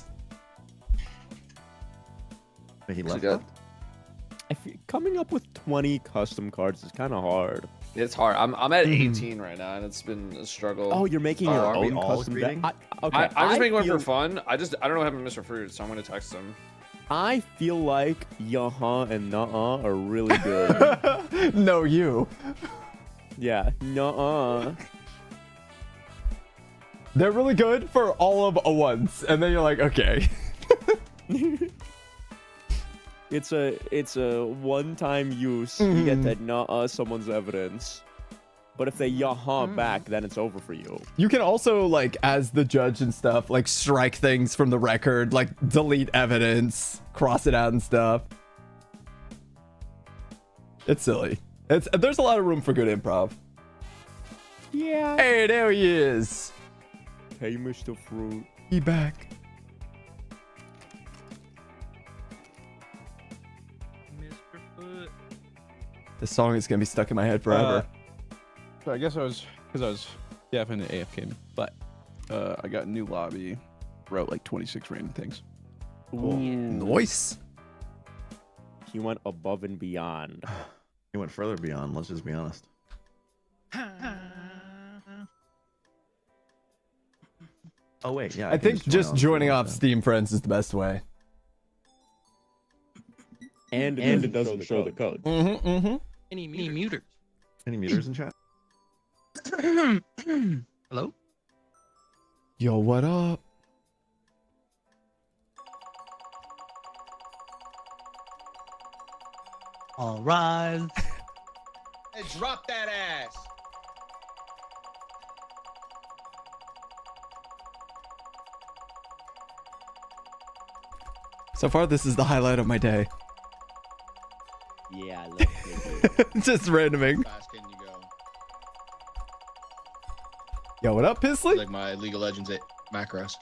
But he Is it left. good? I feel, coming up with 20 custom cards is kind of hard. It's hard. I'm at 18 right now, and it's been a struggle. Oh, you're making Oh, your are we own all custom creating? deck? Okay, I'm just making one feel- for fun. I don't know what happened to Mr. Fruit, so I'm gonna text him. I feel like Yaha and Nuh-uh are really good. No, you. Yeah, Nuh-uh. They're really good for all of a once, and then you're like, okay. It's a one-time use. You get that Nuh-uh someone's evidence. But if they Yaha back, then it's over for you. You can also, like, as the judge and stuff, like, strike things from the record, like, delete evidence, cross it out and stuff. It's silly. There's a lot of room for good improv. Yeah. Hey, there he is. Hey, Mr. Fruit. He back. Mr. Foot. This song is gonna be stuck in my head forever. So I guess I was deaf in the AFK, but I got a new lobby, wrote like 26 random things. Ooh. Nice. He went above and beyond. He went further beyond. Let's just be honest. Oh wait, yeah. I think just joining off Yeah. Steam Friends is the best way. And it doesn't show the code. Mm-hmm. Any muters? Any meters in chat? Hello? Yo, what up? All rise. Hey, drop that ass. So far, this is the highlight of my day. Yeah, I love it. Just randoming. Fast can you go? Yo, what up, Pisley? Like my League of Legends macros.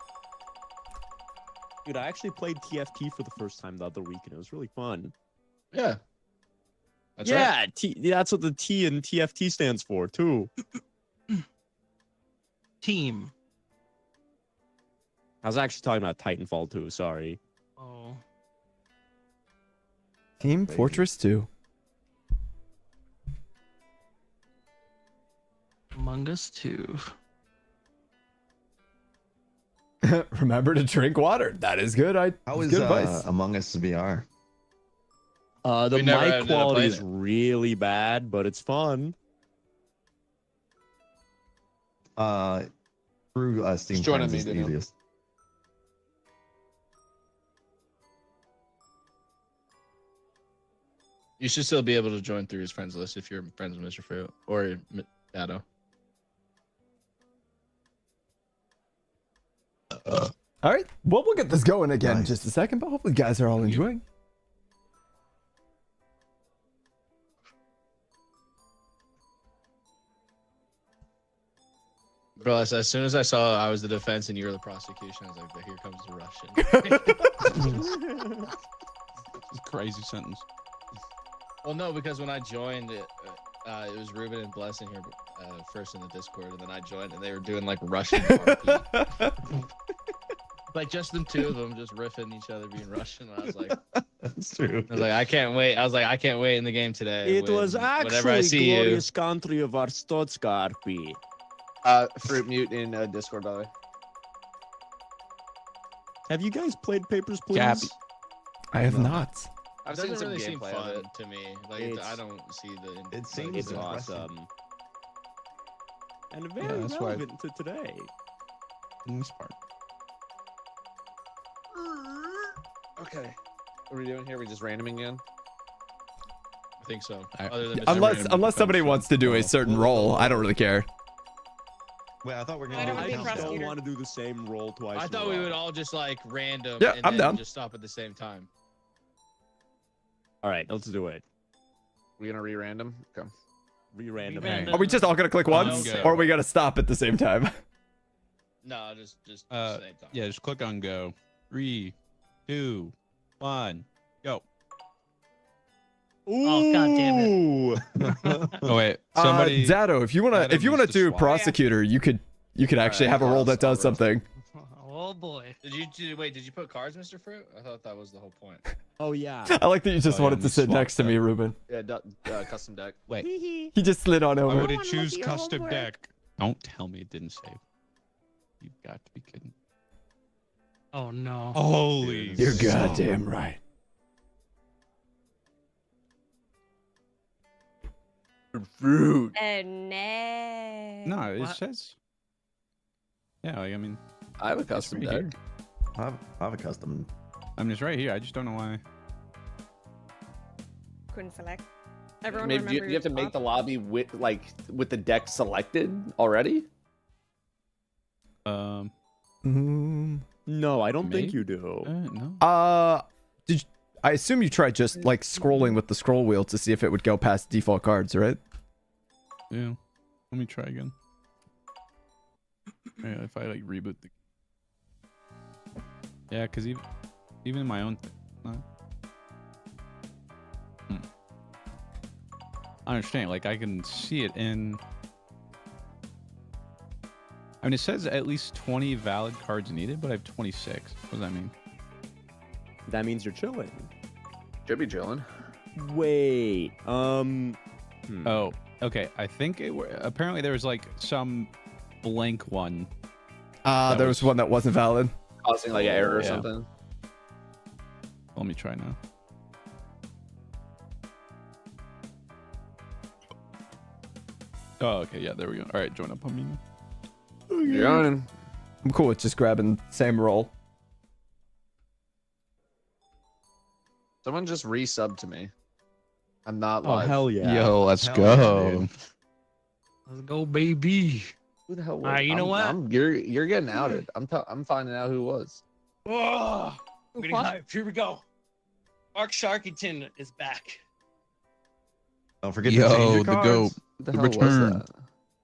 Dude, I actually played TFT for the first time the other week, and it was really fun. Yeah. That's yeah, right. that's what the T in TFT stands for, too. Team. I was actually talking about Titanfall 2, sorry. Oh. Team Crazy. Fortress 2. Among Us 2. Remember to drink water. That is good. How is good advice. Among Us VR? The We never mic ended up quality playing is it. really bad, but it's fun. Through Steam Just join Friends me, is the Daniel. easiest. You should still be able to join through his friends list if you're friends with Mr. Fruit or Dado. All right. Well, we'll get this going again in Nice. just a second, but hopefully you guys are all enjoying. Bro, as soon as I saw I was the defense and you were the prosecution, I was like, here comes the Russian. Crazy sentence. Well, no, because when I joined, it was Ruben and Bless in here first in the Discord, and then I joined, and they were doing like Russian RP. Like just them two of them just riffing each other being Russian. And I was like, That's true. I was like, I can't wait. I was like, I can't wait in the game today. It was whenever I actually see glorious country of our Stotskarpi. Fruit Mute in Discord, by the way. Have you guys played Papers, Please? Gappy. I have not. It I've seen doesn't some really seem gameplay of fun it. to me. Like It's- I don't see the. It seems It's impressive. awesome. And very that's why- relevant to today. In this part. Okay. What are we doing here? We just randoming again? I think so. I- Other than Unless somebody wants to do a certain role, I don't really care. Wait, I thought we were I gonna don't do be a a countdown. prosecutor. want to do the same role twice. I thought we would all just like random. Yeah, and I'm then down. Just stop at the same time. All right, let's do it. We gonna re-random? Okay. Re-random. Re-random. Are we just all gonna click once, Okay. or are we gonna stop at the same time? No, just same time. Yeah, just click on go. 3, 2, 1, go. Oh, God damn it. Oh wait, somebody. Dado, if you wanna Dado if you wanna needs to do swap. prosecutor, you could actually Alright, have a role that I'll does something. Oh boy. Wait? Did you put cards, Mr. Fruit? I thought that was the whole point. Oh yeah. I like that you just Oh, yeah, wanted we to sit swapped next to that. me, Ruben. Yeah, custom deck. Wait, He just slid on why over. would it wanna look choose at your custom homework. deck? Don't tell me it didn't save. You've got to be kidding. Oh no. Holy. You're son. goddamn right. Fruit. Oh no. No, it What? says. Yeah, like, I mean, I have a it's custom right deck. here. I have a custom. I mean, it's right here. I just don't know why. Couldn't select. Everyone Maybe remember you have to your make the top? lobby with the deck selected already. No, I don't think Me? you do. No. Did you, I assume you tried just like scrolling with the scroll wheel to see if it would go past default cards, right? Yeah. Let me try again. Yeah, if I like reboot the. Yeah, because even in my own thing. No. I understand. Like I can see it in. I mean, it says at least 20 valid cards needed, but I have 26. What does that mean? That means you're chilling. Should be chilling. Wait. Oh, okay. I think apparently there was like some blank one. There was one that wasn't valid. Causing like an error or Yeah. something. Let me try now. Oh, okay. Yeah, there we go. All right, join up on me now. You're on. I'm cool with just grabbing same roll. Someone just resub to me. I'm not Oh live. hell yeah. Yo, let's Hell go. yeah, dude. Let's go, baby. Who the hell was? Alright, you know what? You're getting outed. I'm finding out who it was. Oh, I'm getting What? hyped. Here we go. Mark Sharkington is back. Don't forget Yo, to change your the cards. goat. Who the The hell return. was that?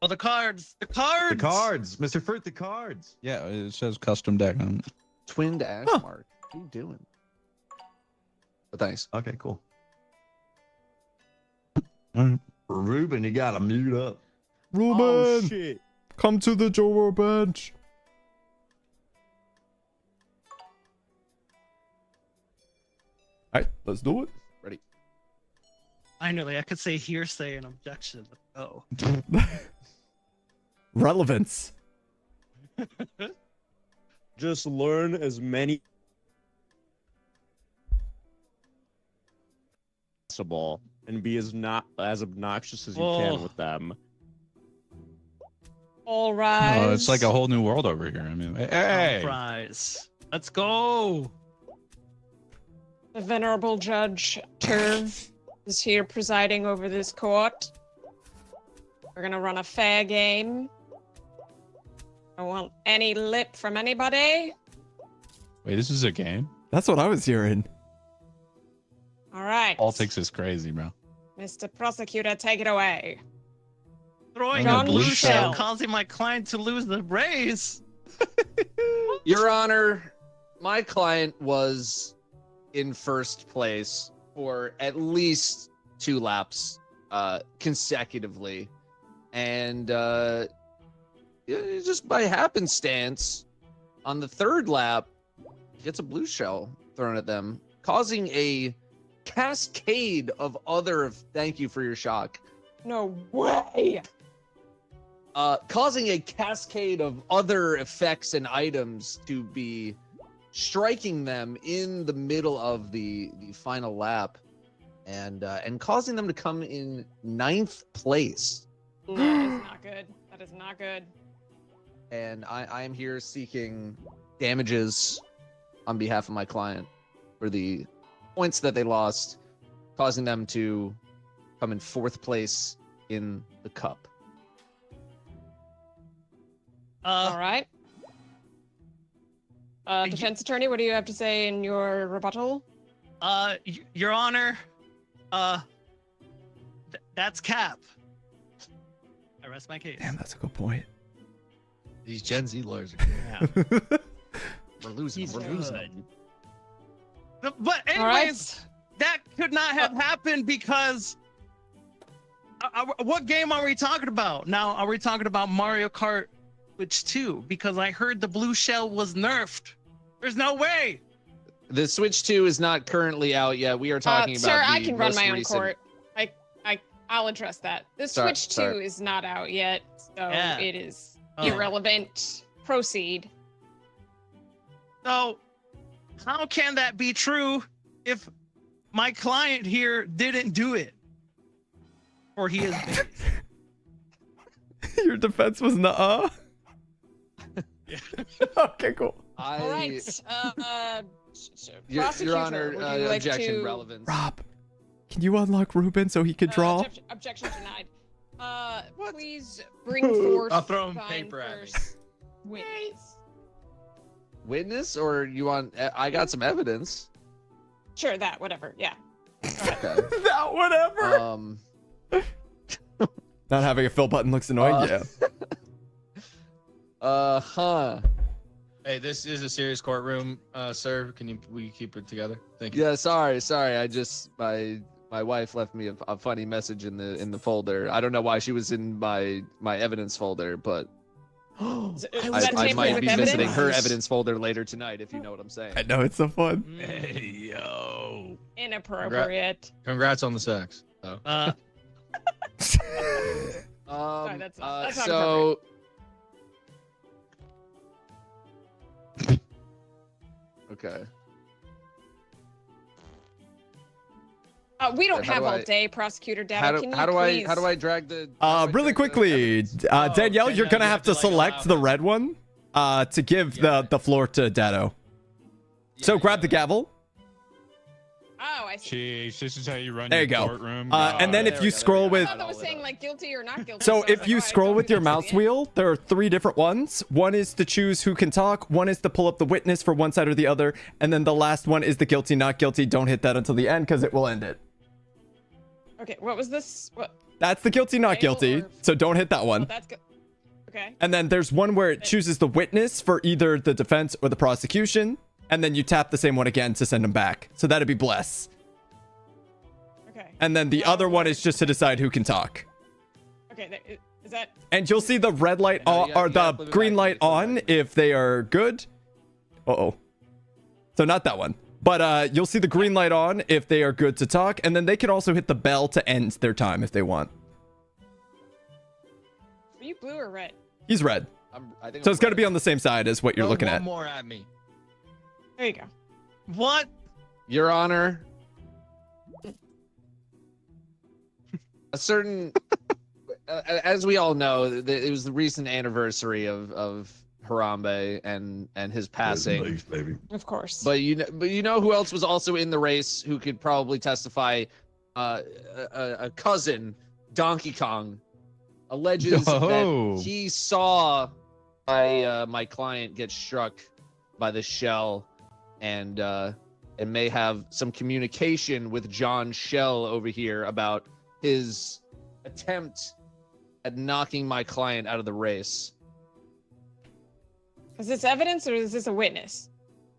Oh, the cards. The cards. The cards, Mr. Fruit, the cards. Yeah, it says custom deck on it. Twinned ash Huh. mark. What are you doing? But thanks. Okay, cool. Alright. Ruben, you gotta mute up. Ruben, Oh shit. come to the Joe bench. Alright, let's do it. Finally, I could say hearsay and objection. Oh, Relevance. Just learn as many possible and be as obnoxious as you Oh. can with them. All right. Oh, it's like a whole new world over here. I mean, hey. prize. Let's go. The venerable Judge Turv is here presiding over this court. We're gonna run a fair game. I don't want any lip from anybody. Wait, this is a game? That's what I was hearing. All right. Politics is crazy, bro. Mr. Prosecutor, take it away. Throwing John a blue Blue shell, Shell. causing my client to lose the race. Your Honor, my client was in first place for at least 2 laps consecutively. And just by happenstance, on the 3rd lap, he gets a blue shell thrown at them, causing a cascade of other. Thank you for your shock. No way. Causing a cascade of other effects and items to be striking them in the middle of the final lap, and causing them to come in 9th place. That is not good. That is not good. And I am here seeking damages on behalf of my client for the points that they lost, causing them to come in 4th place in the cup. All right. Defense attorney, what do you have to say in your rebuttal? Your Honor, that's cap. I rest my case. Damn, that's a good point. These Gen Z lawyers are we're losing. He's We're losing. But anyways, that could not have happened because what game are we talking about? Now, are we talking about Mario Kart Switch 2? Because I heard the blue shell was nerfed. There's no way. The Switch 2 is not currently out yet. We are talking about Sir, the I can run most my own recent- court. I'll address that. The Sorry, Switch 2 sorry. is not out yet, so Yeah. it is Oh. irrelevant. Proceed. So, how can that be true if my client here didn't do it? Or he is base? Your defense was nuh-uh? Okay, cool. All right. Your Prosecutor, Honor, would you like objection, to... relevance. Rob, can you unlock Ruben so he could draw? Objection denied. Please bring forth. I'll throw him thine paper at me. first witness. Witness, or you want? I got some evidence. Sure, that, whatever. Yeah. Okay. That whatever. Not having a fill button looks annoying. Yeah. Huh. Hey, this is a serious courtroom, sir. We keep it together? Thank you. Yeah. Sorry. I just my wife left me a funny message in the folder. I don't know why she was in my evidence folder, but I might be visiting her evidence folder later tonight, if you know what I'm saying. I know, it's so fun. Hey, yo. Inappropriate. Congrats on the sex. So. Sorry, that's not so. Okay. We don't How have do all I- day, prosecutor data. How do, Can you how do please... I drag the? how do I Really drag the quickly, evidence? Danielle, you're Danielle, gonna you have to select the red one to give the floor to Dado. So grab the gavel. Oh, I see. Jeez, this is how you run There your you go. courtroom. And then there if we you go, scroll there we I with, thought that was saying like guilty or not guilty. so I was if like, you all right, scroll don't with do your that to mouse the end. wheel, there are 3 different ones. One is to choose who can talk. One is to pull up the witness for one side or the other, and then the last one is the guilty, not guilty. Don't hit that until the end because it will end it. Okay, what was this? What? That's the guilty, not Fail guilty. or- So don't hit that Oh, one. that's good. Okay. And then there's one where it chooses the witness for either the defense or the prosecution. And then you tap the same one again to send them back. So that'd be bless. Okay. And then the other one is just to decide who can talk. Okay. Is that? And you'll see the red light I know, on, you or gotta the flip it green back, light flip it on back. if they are good. Uh-oh. So not that one. But you'll see the green light on if they are good to talk. And then they can also hit the bell to end their time if they want. Are you blue or red? He's red. I think So I'm it's got to right. be on the same side as what you're Throw looking one at. more at me. There you go. What? Your Honor, a certain, as we all know, it was the recent anniversary of Harambe and his passing. baby. Of course. But you know who else was also in the race who could probably testify? A cousin, Donkey Kong, alleges Oh. that he saw my client get struck by the shell, and may have some communication with John Shell over here about his attempt at knocking my client out of the race. Is this evidence or is this a witness?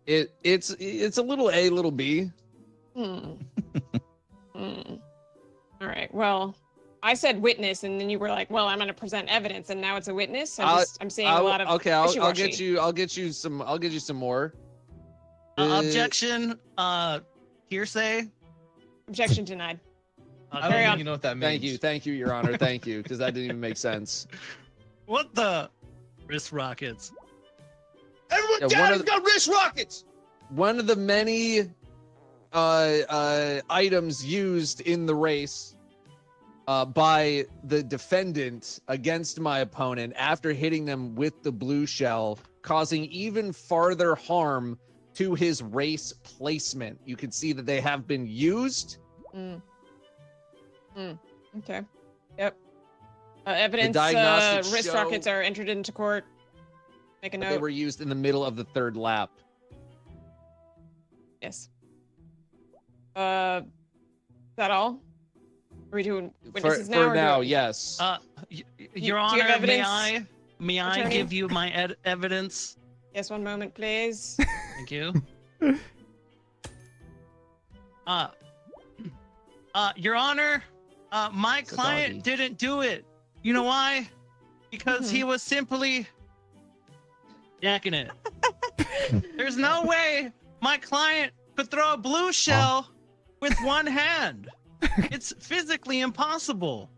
It's a little A, little B. Hmm. All right. Well, I said witness, and then you were like, "Well, I'm going to present evidence," and now it's a witness. I'm seeing a lot of okay. I'll wishy-washy. get you some more. Objection. Hearsay. Objection denied. I don't Carry think on. you know what that means. Thank you, Your Honor. Thank you, because that didn't even make sense. What the? Wrist rockets. Everyone Yeah, down, he's got wrist rockets. One of the many items used in the race by the defendant against my opponent after hitting them with the blue shell, causing even farther harm to his race placement. You can see that they have been used. Okay. Yep. Evidence. diagnostics Wrist show- rockets are entered into court. Make a They note. were used in the middle of the third lap. Yes. Is that all? Are we doing witnesses now? For or now, do I- yes. Your do you Honor, have may evidence, I attorney? give you my evidence? Yes, one moment, please. Thank you. Your Honor, my It's a client doggy. didn't do it. You know why? Because he was simply jacking it. There's no way my client could throw a blue shell with one hand. It's physically impossible.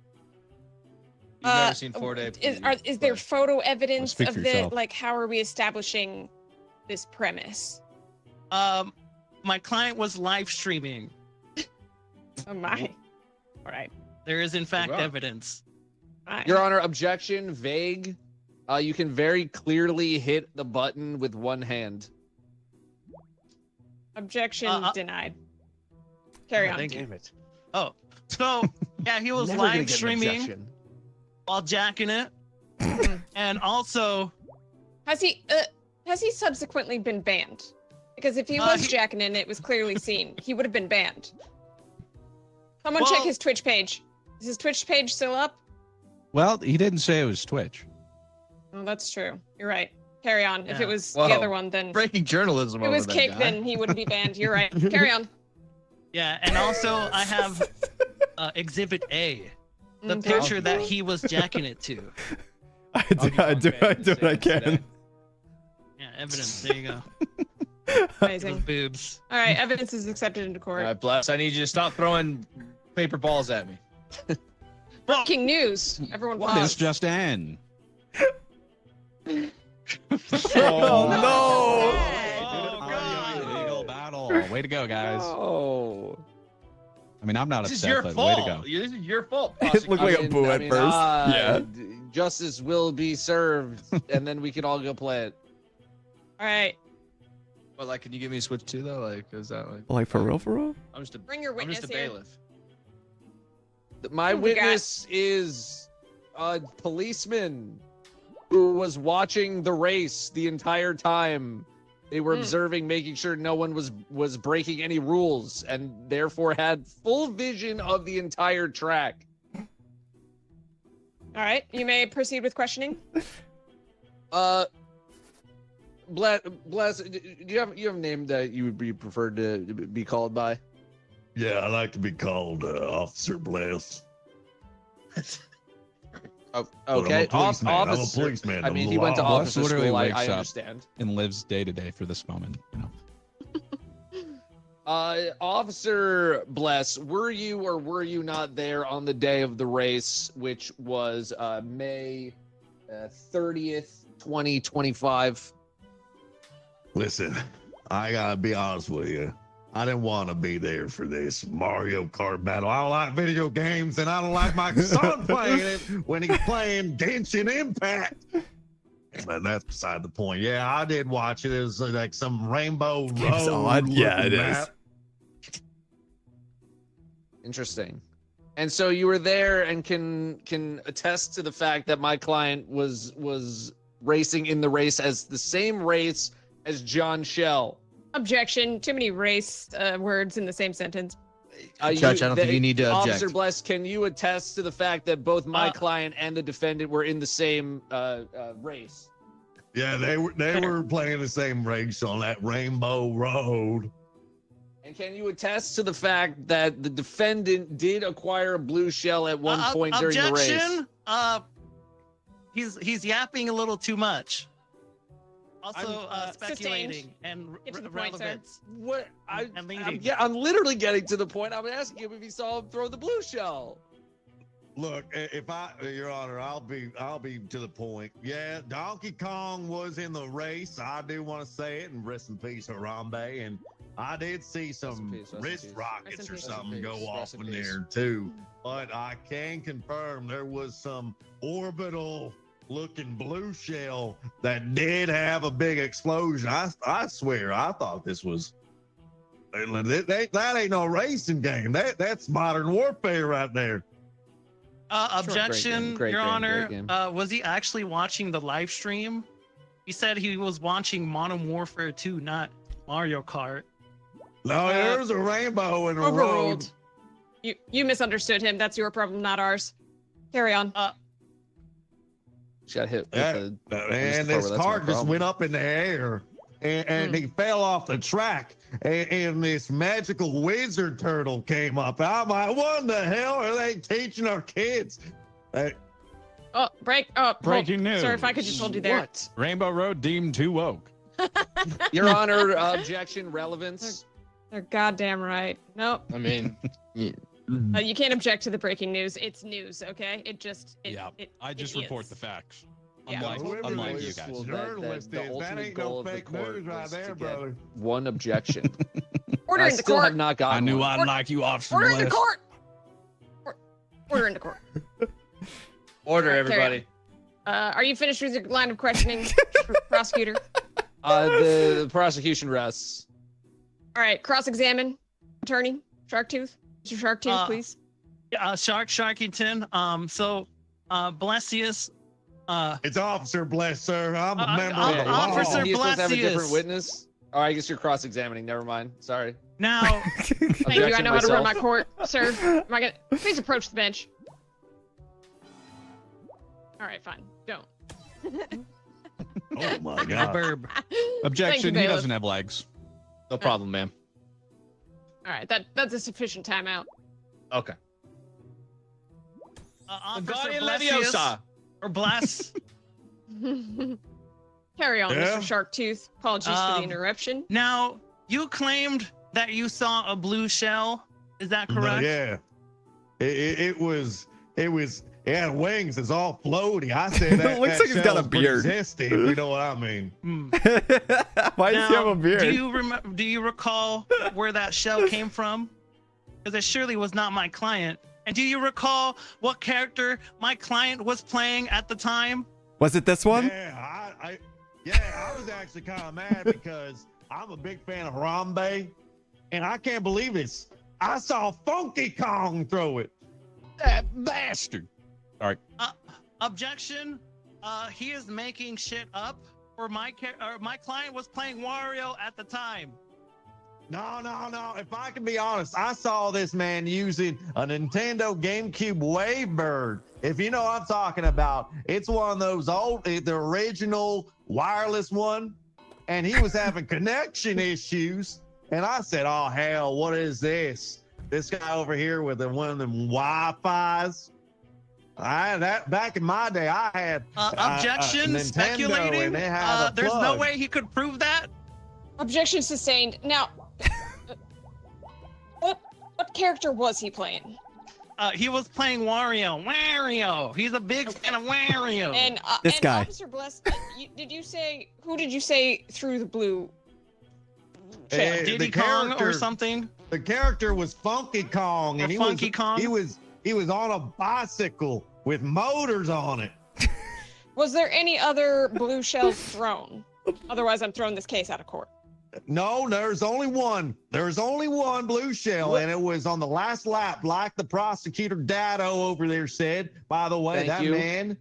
You've never seen 4-Day. Is there photo evidence speak of for the yourself. like? How are we establishing this premise? My client was live streaming. Oh my! All right. There is in fact Wow. evidence. Fine. Your Honor, objection, vague. You can very clearly hit the button with one hand. Objection denied. Carry on. Thank you. Damn it. Oh, so yeah, he was Never gonna live get an streaming objection. while jacking it, and also Has he subsequently been banned? Because if he was jacking in, it was clearly seen. He would have been banned. Someone check Well- his Twitch page. Is his Twitch page still up? Well, he didn't say it was Twitch. Oh, that's true. You're right. Carry on. If Yeah. it was Whoa. the other one, then Breaking journalism. if it was over Kick, that guy. then he wouldn't be banned. You're right. Carry on. yeah, and also I have Exhibit A, the Okay. picture that he was jacking it to. I do what I can. Yeah, evidence. There you go. Amazing. Those boobs. All right, evidence is accepted into court. All right, Bless. I need you to stop throwing paper balls at me. Breaking news. Everyone This pause. just in. Oh no! Oh, God. Legal battle. Way to go, guys. Oh. I mean, I'm not This is upset, your but fault. way to go. This is your fault. It looked like a boo at first. Yeah. Justice will be served, and then we can all go play it. All right. But like, can you give me a switch too, though? Like, is that like? Like for real, for real? I'm just a. Bring your I'm witness just a here. bailiff. My Who we got? witness is a policeman who was watching the race the entire time. They were observing, making sure no one was breaking any rules, and therefore had full vision of the entire track. All right. You may proceed with questioning. Bless, do you have a name that you would be preferred to be called by? Yeah, I like to be called Officer Bless. Oh, But I'm a okay. policeman. I'm a Officer. policeman. I I'm mean, a he went to law officer literally school. I wakes up. understand. And lives day to day for this moment. You know. Officer Bless, were you or were you not there on the day of the race, which was May 30th, 2025? Listen, I gotta be honest with you. I didn't want to be there for this Mario Kart battle. I don't like video games, and I don't like my son playing it when he's playing Genshin Impact. But that's beside the point. Yeah, I did watch it. It was like some rainbow Game's road. odd. Yeah, looking it is. map. Interesting. And so you were there and can attest to the fact that my client was racing in the race as the same race as John Shell. Objection. Too many race words in the same sentence. Judge, I don't think you need to Officer object. Bless, can you attest to the fact that both my Uh, client and the defendant were in the same race? Yeah, they were playing the same race on that Rainbow Road. And can you attest to the fact that the defendant did acquire a blue shell at one point during the race? Objection. He's yapping a little too much. Also, speculating Sustained. and Get to the point, sir. relevance. What? And leading. I'm literally getting to the point. I'm asking him if he saw him throw the blue shell. Look, Your Honor, I'll be to the point. Yeah, Donkey Kong was in the race. I do want to say it, and rest in peace, Harambe. And I did see some peace, rest in wrist peace. rockets Rest or in peace. something go Rest in off in peace. there too. But I can confirm there was some orbital-looking blue shell that did have a big explosion. I swear, I thought this was. That ain't no racing game. That's modern warfare right there. Objection, Great Your game, Honor. great game. Was he actually watching the live stream? He said he was watching Modern Warfare 2, not Mario Kart. No, there's a rainbow in the road. Overruled. You misunderstood him. That's your problem, not ours. Carry on. She got hit with Yeah, the and this cart just went up in the air, and he fell off the track, and this magical wizard turtle came up. I'm like, what in the hell are they teaching our kids? Oh, Breaking news. Sir, if I could just hold you there. What? Rainbow Road deemed too woke. Your Honor, objection, relevance. They're goddamn right. Nope. I mean, You can't object to the breaking news. It's news, okay? Yeah, I just it report is. the facts. Yeah. Unlike, Whoever unlike the you guys. Well, journalist the is, that ultimate ain't goal no of the fake court news right was there, to get brother. one objection. Order I into still court. have not gotten I knew one. I'd like you, Officer Order into Bliss. court. Order into court. order, Alright, carry everybody. Are you finished with your line of questioning, prosecutor? The prosecution rests. All right, cross-examine, attorney, Sharktooth. Mr. Sharktooth, please. Sharkington. Blessius. It's Officer Bless, sir. I'm a member of the law. Officer He's supposed to have a different Blasius. witness. Oh, I guess you're cross-examining. Never mind. Sorry. Now, Thank you. I Objection know how to run my myself. court, sir. Am I gonna? Please approach the bench. All right, fine. Don't. Oh my a God. verb. Objection, he bailiff. doesn't have legs. No problem, ma'am. All right, that's a sufficient timeout. Okay. Officer Guardian Blessius, Leviosa. or Bless. Carry on, Yeah? Mr. Sharktooth. Apologies for the Um, interruption. Now, you claimed that you saw a blue shell. Is that correct? Yeah. It had wings. It's all floaty. I said that. It looks that like it's got a shell's beard. Zesty, if you know what I mean. Hmm. Why does he have Now, a beard? Do you recall where that shell came from? Because it surely was not my client. And do you recall what character my client was playing at the time? Was it this one? Yeah, I was actually kind of mad because I'm a big fan of Harambe, and I can't believe this. I saw Funky Kong throw it. That bastard. Objection. He is making shit up. Or my client was playing Wario at the time. No. If I can be honest, I saw this man using a Nintendo GameCube Wavebird. If you know what I'm talking about, it's one of those the original wireless one, and he was having connection issues. And I said, "Oh hell, what is this? This guy over here with one of them Wi-Fi's." Back in my day, I had Objection. Nintendo, Speculating. and they had a There's no plug. way he could prove that. Objection sustained. Now, what character was he playing? He was playing Wario. Wario. He's a big fan of Wario. And This guy. Officer Bless, who did you say threw the blue shell? The Diddy Kong or character- something. The character was Funky Kong, and Or Funky Kong? he was on a bicycle with motors on it. Was there any other blue shells thrown? Otherwise, I'm throwing this case out of court. No, there's only one. There's only one blue shell, and it was on the last lap, like the prosecutor Dado over there said. By the way, Thank that you. man,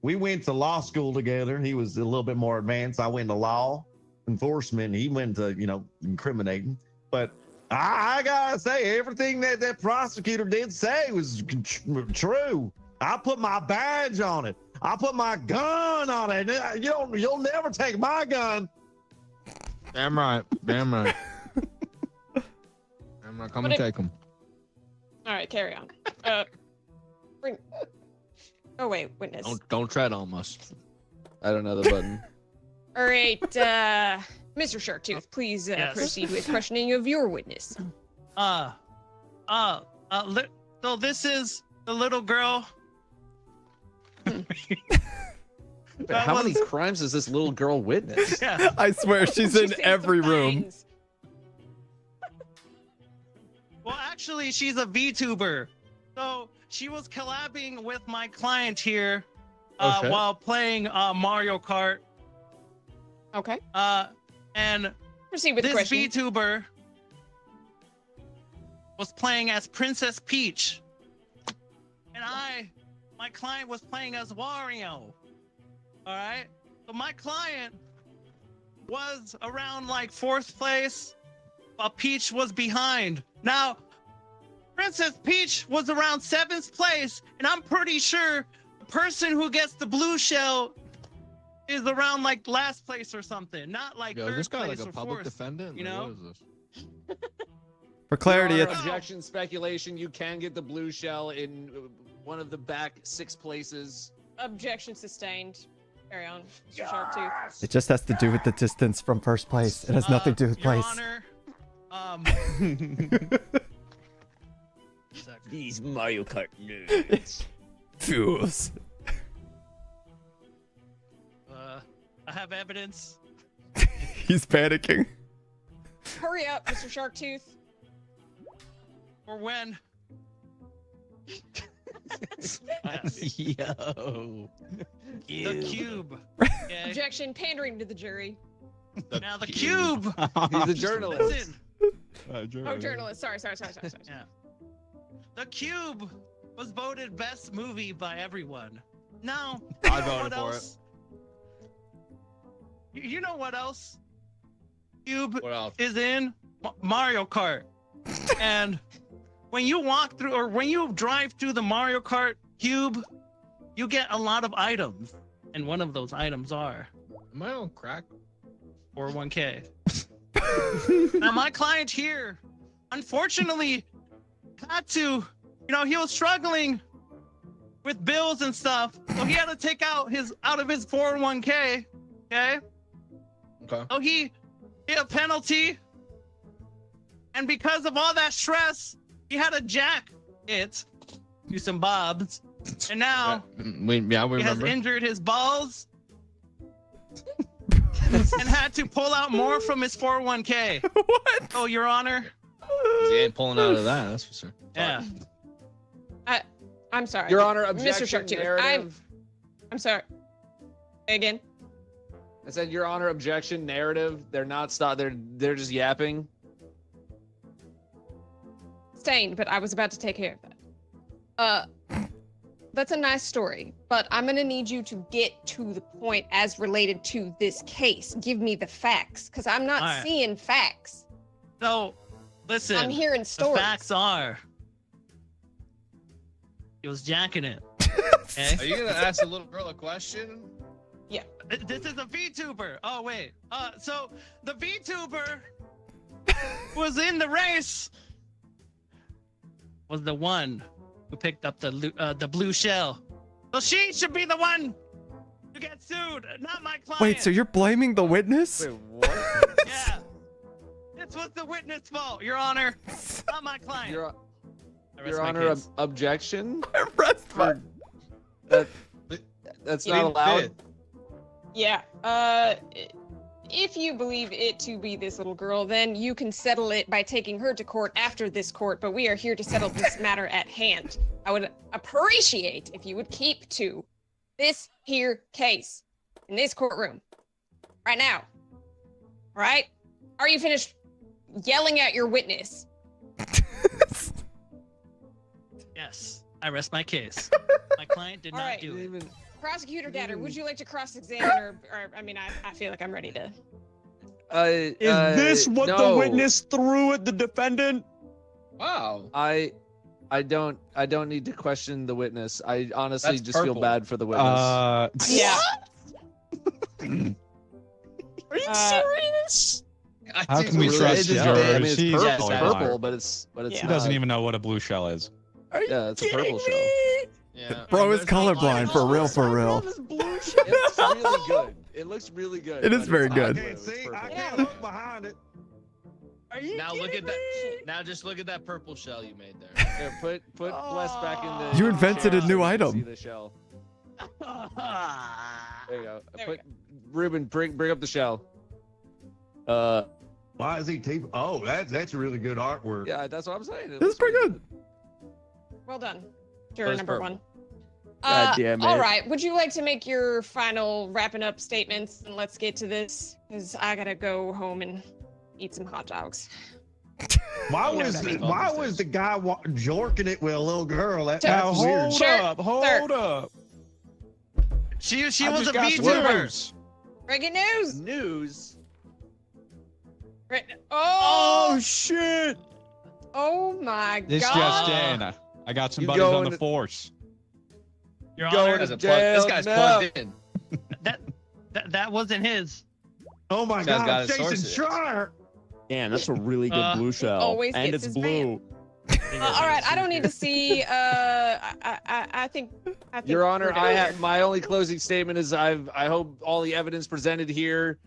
we went to law school together. He was a little bit more advanced. I went to law enforcement. He went to, incriminating. But I gotta say, everything that prosecutor did say was true. I put my badge on it. I put my gun on it. You'll never take my gun. Damn right. Damn right. Damn right. Come and take them. All right, carry on. Bring. Oh wait, witness. Don't tread on us. I don't know the button. All right, Mr. Sharktooth, please Yes. proceed with questioning of your witness. So this is the little girl. But how many crimes does this little girl witness? Yeah. I swear she's in every room. Well, actually, she's a VTuber. So she was collabing with my client here Oh, shit. while playing Mario Kart. Okay, And proceed with the this question. VTuber was playing as Princess Peach. And my client was playing as Wario. All right? So my client was around like 4th place, while Peach was behind. Now, Princess Peach was around 7th place, and I'm pretty sure the person who gets the blue shell is around like last place or something, not like Yo, third this guy place like a or public fourth. defendant? you Like, know? What is this? For clarity, Your Honor, it's objection, speculation. You can get the blue shell in one of the back 6 places. Objection sustained. Carry on, Mr. Sharktooth. it just has to do with the distance from first place. It has nothing to do with Your place. Honor, These Mario Kart nerds. Fools. I have evidence. He's panicking. Hurry up, Mr. Sharktooth. For when Yo. the cube. Okay? Objection, pandering to the jury. Now the cube. He's a journalist. Listen, Oh, journalist. Sorry. yeah. The cube was voted best movie by everyone. Now, I you know voted what for else? You know what else? Cube What else? is in Mario Kart. And when you walk through or when you drive through the Mario Kart cube, you get a lot of items. And one of those items are Am I on crack? 401k. Now my client here, unfortunately, had to, he was struggling with bills and stuff. So he had to take out of his 401k. Okay. Okay. So he hit a penalty. And because of all that stress, he had to jack it to some bobs. And now We he has remember. injured his balls and had to pull out more from his 401k. What? Oh, Your Honor. He ain't pulling out of that, that's for sure. Yeah. I'm sorry. Your Honor, Mr. objection, Sharktooth. narrative. I'm sorry. Say again. I said, Your Honor, objection, narrative. They're not stop. They're just yapping. Sustained, but I was about to take care of that. That's a nice story, but I'm gonna need you to get to the point as related to this case. Give me the facts, because I'm not All right. seeing facts. So, listen. I'm hearing The stories. facts are he was jacking it. Okay? Are you gonna ask the little girl a question? This is a VTuber. Oh wait. So the VTuber was in the race. Was the one who picked up the blue shell. So she should be the one to get sued, not my client. Wait, so you're blaming the witness? Wait, what? Yeah. This was the witness' fault, Your Honor. Not my client. Your, I rest Your my Honor, case. objection. Arrest my- That's You not allowed. did. Yeah. If you believe it to be this little girl, then you can settle it by taking her to court after this court, but we are here to settle this matter at hand. I would appreciate if you would keep to this here case in this courtroom right now. All right? Are you finished yelling at your witness? Yes, I rest my case. My client did All not right. do it. Prosecutor Datter, would you like to cross-examine or I mean, I feel like I'm ready to. Is this what the no. witness threw at the defendant? Wow. I don't need to question the witness. I honestly That's just feel purple. bad for the witness. Yeah. Are you serious? How can we Really, trust it just- jurors? I mean, it's He's purple, a purple, liar. but it's Yeah. He doesn't even know what a blue shell is. Yeah, it's a purple shell. Yeah. Bro is There's no line. colorblind for real, for real. It looks really good. It looks really good. It is but very it's good. not I blue, can't it's see. I purple. can't look behind it. Are you Now look kidding at that. me? Now just look at that purple shell you made there. Here, put Bless back in the. You invented a shell new so you can item. See the shell. There you go. Ruben, bring up the shell. Why is he tape? Oh, that's really good artwork. Yeah, that's what I'm saying. It This is looks pretty good. Well done. Juror Those number purple. 1. God damn it. All right. Would you like to make your final wrapping up statements and let's get to this? Because I gotta go home and eat some hot dogs. Why Yeah, was that'd the, be why fun. was the guy jorking it with a little girl? That's Now weird. hold Sure, up, hold sir. up. She I was just a got some VTuber. news. Breaking news. News. Oh, shit! oh my This god. just in. I got some You buddies on going the to- force. Your Going Honor, This to guy's jail plugged now. in. that wasn't his. Oh my This guy's got God, his Jason sources. Schreier. Damn, that's a really good blue shell. always And gets it's his man. blue. All right. I don't need to see. I think. Your Honor, we're gonna- I have my only closing statement is I hope all the evidence presented here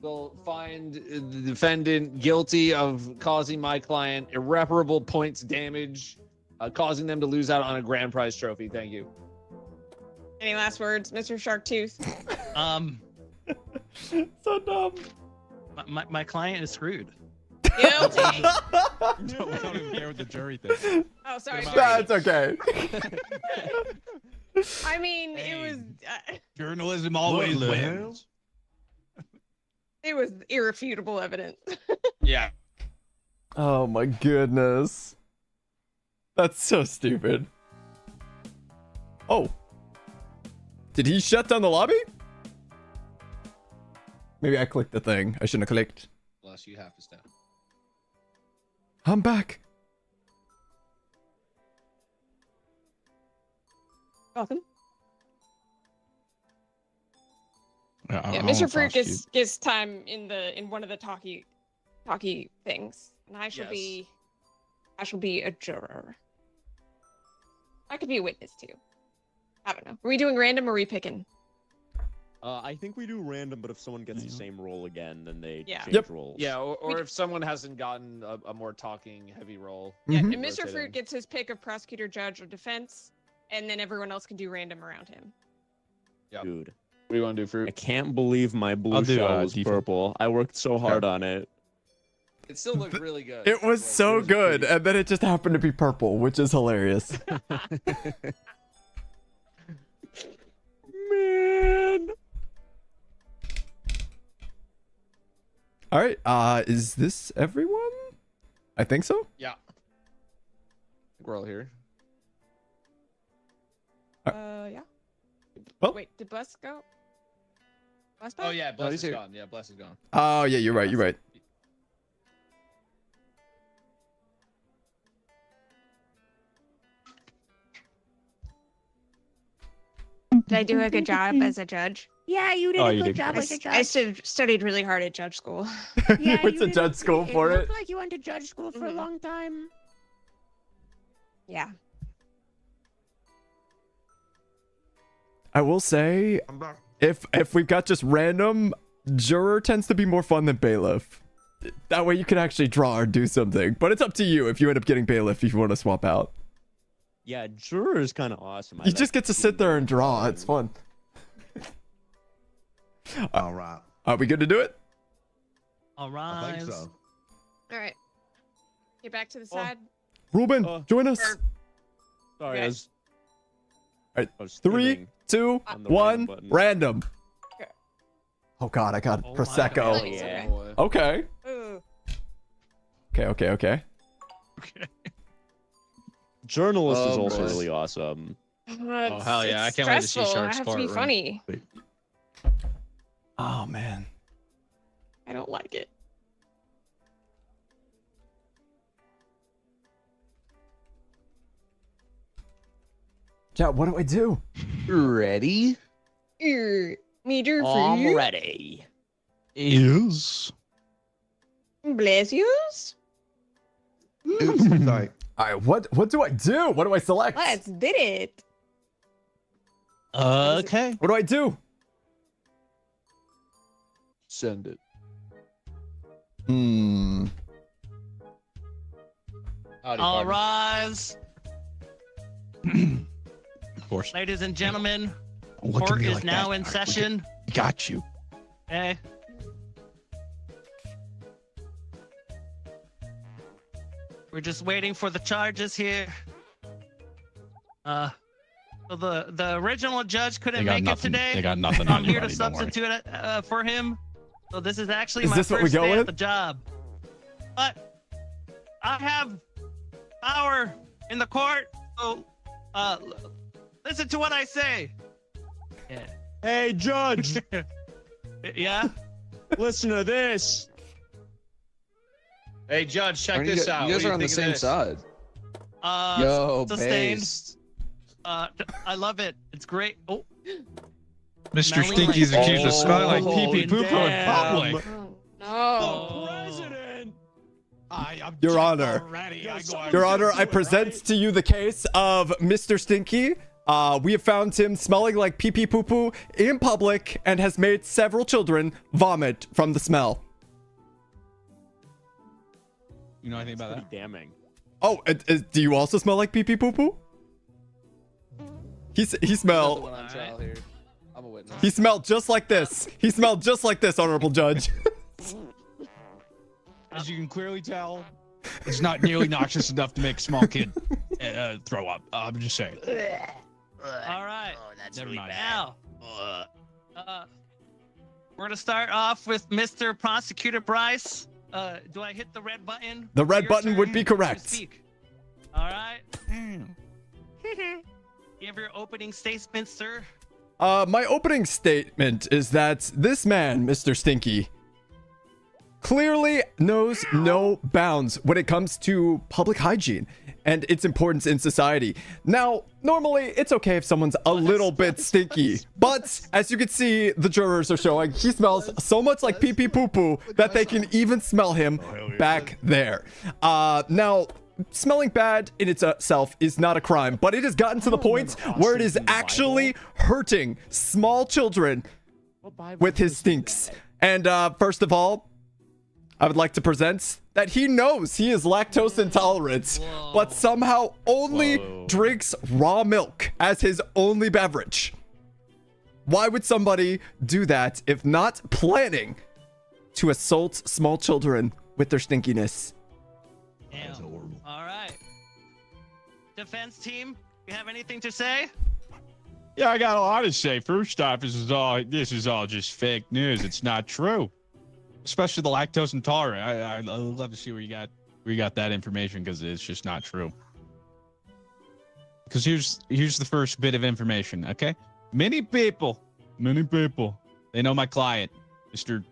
will find the defendant guilty of causing my client irreparable points damage, causing them to lose out on a grand prize trophy. Thank you. Any last words, Mr. Sharktooth? So dumb. My client is screwed. Guilty. We don't even care what the jury thinks. Oh, sorry. Come on. jury. That's okay. I mean, it was. Journalism always What the wins. It was irrefutable evidence. Yeah. Oh my goodness. That's so stupid. Oh. Did he shut down the lobby? Maybe I clicked the thing. I shouldn't have clicked. Bless you, have to step. I'm back. Gotham. I Yeah, won't Mr. Fruit prosecute. gets time in one of the talkie things, and I shall Yes. be a juror. I could be a witness too. I don't know. Are we doing random or are we picking? I think we do random, but if someone gets the same roll again, then they Yeah. change Yep. rolls. Yeah, or if someone hasn't gotten a more talking heavy roll. Yeah, Mhm. and Mr. Rotating. Fruit gets his pick of prosecutor, judge, or defense, and then everyone else can do random around him. Dude, What do you want to do, I Fruit? can't believe my blue I'll do, shell was defense. purple. I worked so hard on it. It still looked really good. It was Like, so was good, pretty- and then it just happened to be purple, which is hilarious. Man. All right. Is this everyone? I think so. Yeah. We're all here. Yeah. Well- Wait, did Bless go? Bless Oh back? yeah, Bless he's is here. gone. Yeah, Bless is gone. Oh yeah, you're right. You're right. Did I do a good job as a judge? Yeah, you did Oh, a you good did job great. as a I judge. studied really hard at judge school. Yeah, Went you to did judge school for it. looked like you went to judge school for a Mhm. long time. Yeah. I will say, I'm back. if we've got just random, juror tends to be more fun than bailiff. That way you can actually draw or do something. But it's up to you if you end up getting bailiff if you want to swap out. Yeah, juror is kind of awesome. You just get to sit there and draw. It's fun. All right. Are we good to do it? All I right. think so. All right. Get back to the side. Ruben, join us. Sorry, Okay. I was. Alright, I was 3, spinning 2, on the 1, random button. random. Okay. Oh god, I got Oh my prosecco. God. Nice, yeah. Boy. Okay. Ooh. Okay. Journalist is Oh, also boy. really awesome. Oh, hell yeah, I can't wait to see stressful. Shark's I have to be courtroom. funny. Oh man. I don't like it. Chat, what do I do? Ready? Meter I'm free. ready. Is Bless yous. Sorry. All right, what do I do? What do I select? Let's did it. okay. What do I do? Send it. Hmm. Howdy, All partner. rise, Of course. ladies and gentlemen. Look at Court me is like now that. in session. Got you. Okay. We're just waiting for the charges here. So the original judge couldn't They got make nothing. it today. They got nothing So on I'm you, here to buddy, don't worry. substitute it for him. So this is actually Is my this what we first go day with? at the job. But I have power in the court. So listen to what I say. Yeah. Hey, Judge, Yeah. listen to this. Hey, Judge, check Aren't you this guys- out. You What guys do are on the think of same this? side. Yo, sustained. based. I love it. It's great. Oh, Mr. Smelling Stinky's like- accused of smelling like Oh, pee-pee poo-poo in damn. public. Oh, no. President. I'm Your checked Honor. already. I go- Your Honor, I present to you the case of Mr. Stinky. We have found him smelling like pee pee poo poo in public and has made several children vomit from the smell. You know anything about Pretty that? damning. Oh, do you also smell like pee pee poo poo? He I'm the smelled. one on trial here. I'm a witness. He smelled just like this. He smelled just like this, Honorable Judge. As you can clearly tell, it's not nearly noxious enough to make a small kid throw up. I'm just saying. all right. Never mind. Now, we're gonna start off with Mr. Prosecutor Bryce. Do I hit the red button? The red Your button would turn be to correct. speak. All right. Give your opening statement, sir. My opening statement is that this man, Mr. Stinky, clearly knows no bounds when it comes to public hygiene and its importance in society. Now, normally it's okay if someone's a little bit stinky, but as you can see, the jurors are showing he smells so much like pee pee poo poo that they can even smell him back there. Now, smelling bad in itself is not a crime, but it has gotten to the point where it is actually hurting small children with his stinks. And first of all, I would like to present that he knows he is lactose intolerant, but somehow only drinks raw milk as his only beverage. Why would somebody do that if not planning to assault small children with their stinkiness? Damn. All right. Defense team, you have anything to say? Yeah, I got a lot to say. First off, this is all just fake news. It's not true. Especially the lactose intolerant. I'd love to see where you got that information, because it's just not true. Because here's the first bit of information, okay? Many people, they know my client, Mr.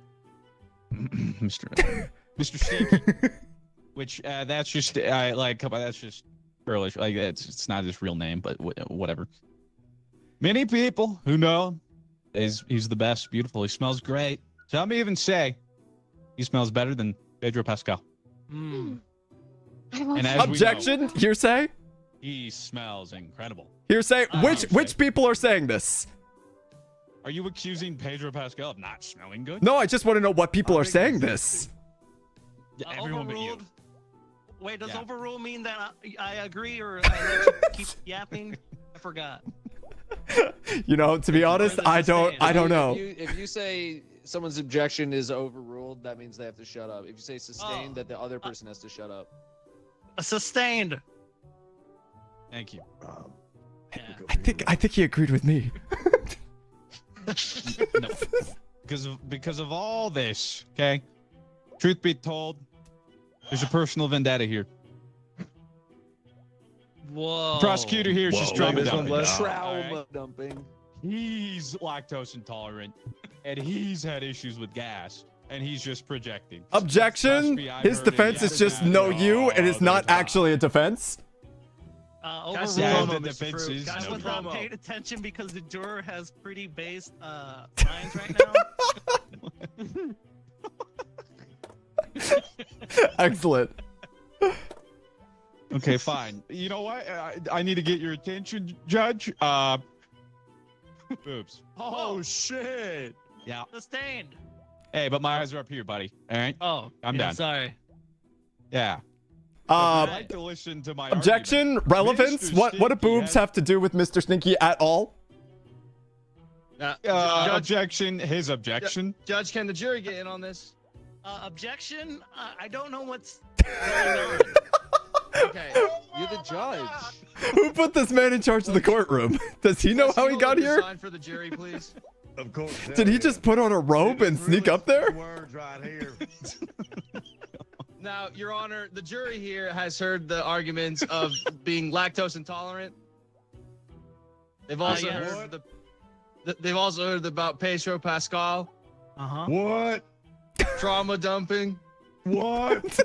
Stinky, which that's just that's just girlish. Like it's not his real name, but whatever. Many people who know he's the best, beautiful. He smells great. Some even say he smells better than Pedro Pascal. Hmm. And as Objection, hearsay, he smells incredible. hearsay. Which people are saying this? Are you accusing Pedro Pascal of not smelling good? No, I just want to know what people are saying this. Yeah, everyone but you. Overruled. Wait, does Yeah. overrule mean that I agree, or I let you keep yapping? I forgot. You know, to be honest, I don't know. If you say someone's objection is overruled, that means they have to shut up. If you say sustained, that the other person has to shut up. Sustained. Thank you. I think he agreed with me. No. Because of all this, okay? Truth be told, there's a personal vendetta here. Whoa. The prosecutor here is just trauma dumping. Trauma dumping. He's lactose intolerant, and he's had issues with gas. and he's just projecting. Objection. Trust me, I His heard it. defense Yeah, is just yeah, no yeah. you, and it's not there's actually a defense. Overruled. Yeah, promo, the Mr. defense Fruit. is Guys no was good. not paying attention because the juror has pretty based minds right now. Excellent. Okay, fine. You know what? I need to get your attention, Judge. Boobs. Oh, shit. Yeah. Sustained. Hey, but my eyes are up here, buddy. All right. Oh, I'm done. Sorry. Yeah. I'd Uh, like to listen to my objection. argument. Relevance. Mr. What do Stinky boobs has- have to do with Mr. Stinky at all? Judge, Objection. His objection. Judge, can the jury get in on this? Objection. I don't know what's going on. Okay. You're the judge. Who put this man in charge of the courtroom? Does he know Let's how he roll got up the here? sign for the jury, please. Of course. Did he just put on a robe and sneak up there? Words right here. Now, Your Honor, the jury here has heard the arguments of being lactose intolerant. They've also yes. heard they've also heard about Pedro Pascal, What? trauma dumping, What?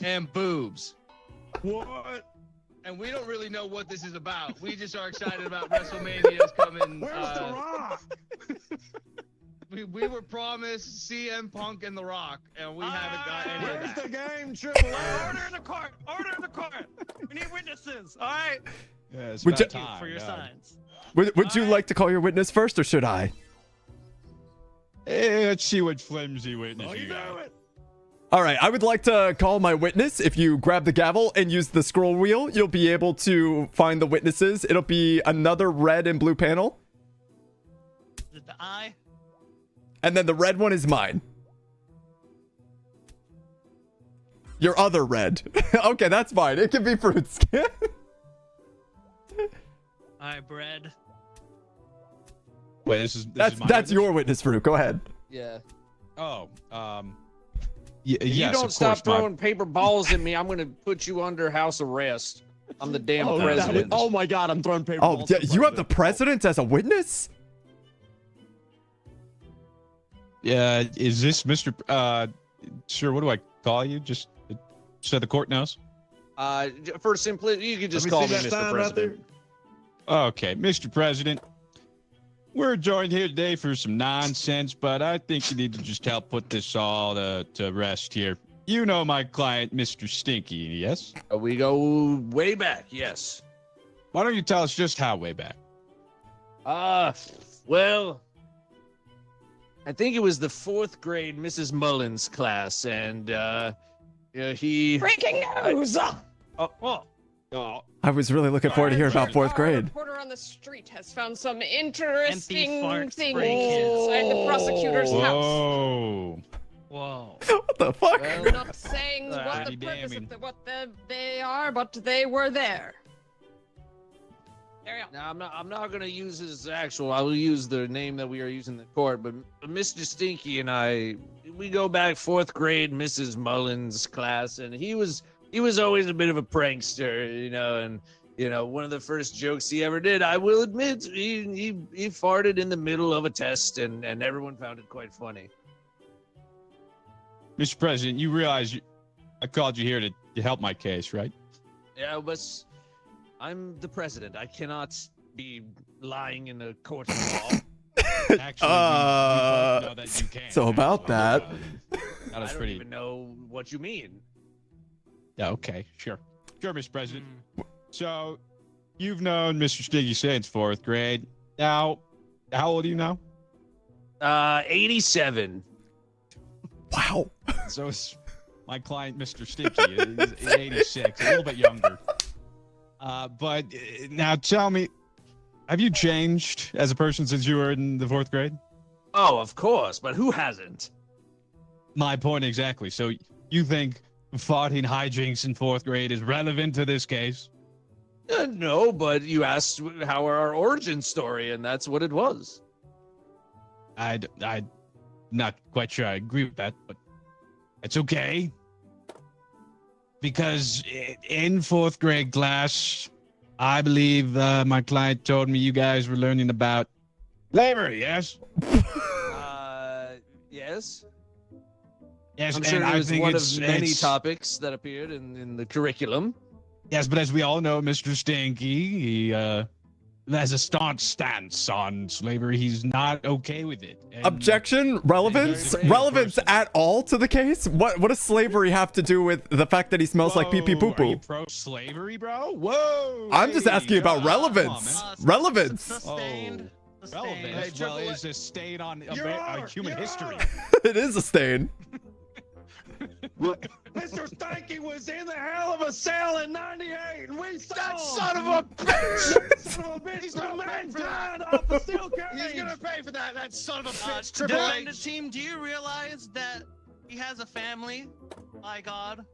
and boobs. What? And we don't really know what this is about. We just are excited about WrestleMania's coming. Where's The Rock? We were promised CM Punk and The Rock, and we haven't got any of Where's that. the game, Triple H? Order in the court. Order in the court. We need witnesses. All right. Yeah, it's Would about you- time, For your yeah. signs. Would you like to call your witness first, or should I? Let's see what flimsy witness Oh, you you got. know it. All right, I would like to call my witness. If you grab the gavel and use the scroll wheel, you'll be able to find the witnesses. It'll be another red and blue panel, Is it the eye? and then the red one is mine. Your other red. Okay, that's fine. It can be fruits. Eye bread. Wait, this is that's my that's witness? your witness, Fruit. Go ahead. Yeah. Oh, If yes, you don't of stop course, my- throwing paper balls at me, I'm gonna put you under house arrest. I'm the damn president. Oh my God, I'm throwing paper Oh, balls yeah, at you have the president. president as a witness? Yeah, is this Mr. Sir, what do I call you? Just so the court knows. For simplicity, you can just Let me call see me that Mr. sign right there. President. Okay, Mr. President, we're joined here today for some nonsense, but I think you need to just help put this all to rest here. You know my client, Mr. Stinky, yes? We go way back, yes. Why don't you tell us just how way back? Well, I think it was the 4th grade Mrs. Mullins class, and he. Breaking news! I was really looking forward to hearing about 4th Our grade. reporter on the street has found some interesting fart things spray kids. inside the prosecutor's house. Whoa. Whoa. What the fuck? Well, I'm not saying what Pretty the purpose damning. of they are, but they were there. There you go. now I'm not gonna use his actual. I will use the name that we are using in the court. But Mr. Stinky and I, we go back 4th grade Mrs. Mullins class, and he was always a bit of a prankster, and one of the first jokes he ever did, I will admit, he farted in the middle of a test, and everyone found it quite funny. Mr. President, you realize I called you here to help my case, right? Yeah, but I'm the president. I cannot be lying in a court of law. Actually, we both know that you can. so about that. That I was don't pretty. even know what you mean. Yeah, okay, sure. Sure, Mr. President. So, you've known Mr. Stinky since 4th grade. Now, how old are you now? 87. Wow. So, it's my client, Mr. Stinky, is 86, a little bit younger. But now tell me, have you changed as a person since you were in the 4th grade? Oh, of course, but who hasn't? My point exactly. So, you think farting hijinks in 4th grade is relevant to this case? No, but you asked how our origin story, and that's what it was. I'm not quite sure I agree with that, but it's okay. Because in 4th grade class, I believe my client told me you guys were learning about slavery, yes? Yes. Yes, I'm sure and it was one it's, of many it's- topics that appeared in the curriculum. Yes, but as we all know, Mr. Stinky, he has a staunch stance on slavery. He's not okay with it. And Objection? Relevance? Very Relevance person. at all to the case? What does slavery have to do with the fact that he smells like pee pee poo Are you poo? pro-slavery, bro? Whoa! I'm just hey, asking about come on, relevance. man. Relevance. Sustained. Sustained. Relevance, well, is a stain on human history. It is a stain. Mr. Stanky was in the hell of a sale in '98, and we sold. That son of a bitch! Son of a bitch, he's gonna pay for that off the steel cage. He's gonna pay for that. That son of a bitch. The Triple defender H. team, do you realize that he has a family? My God.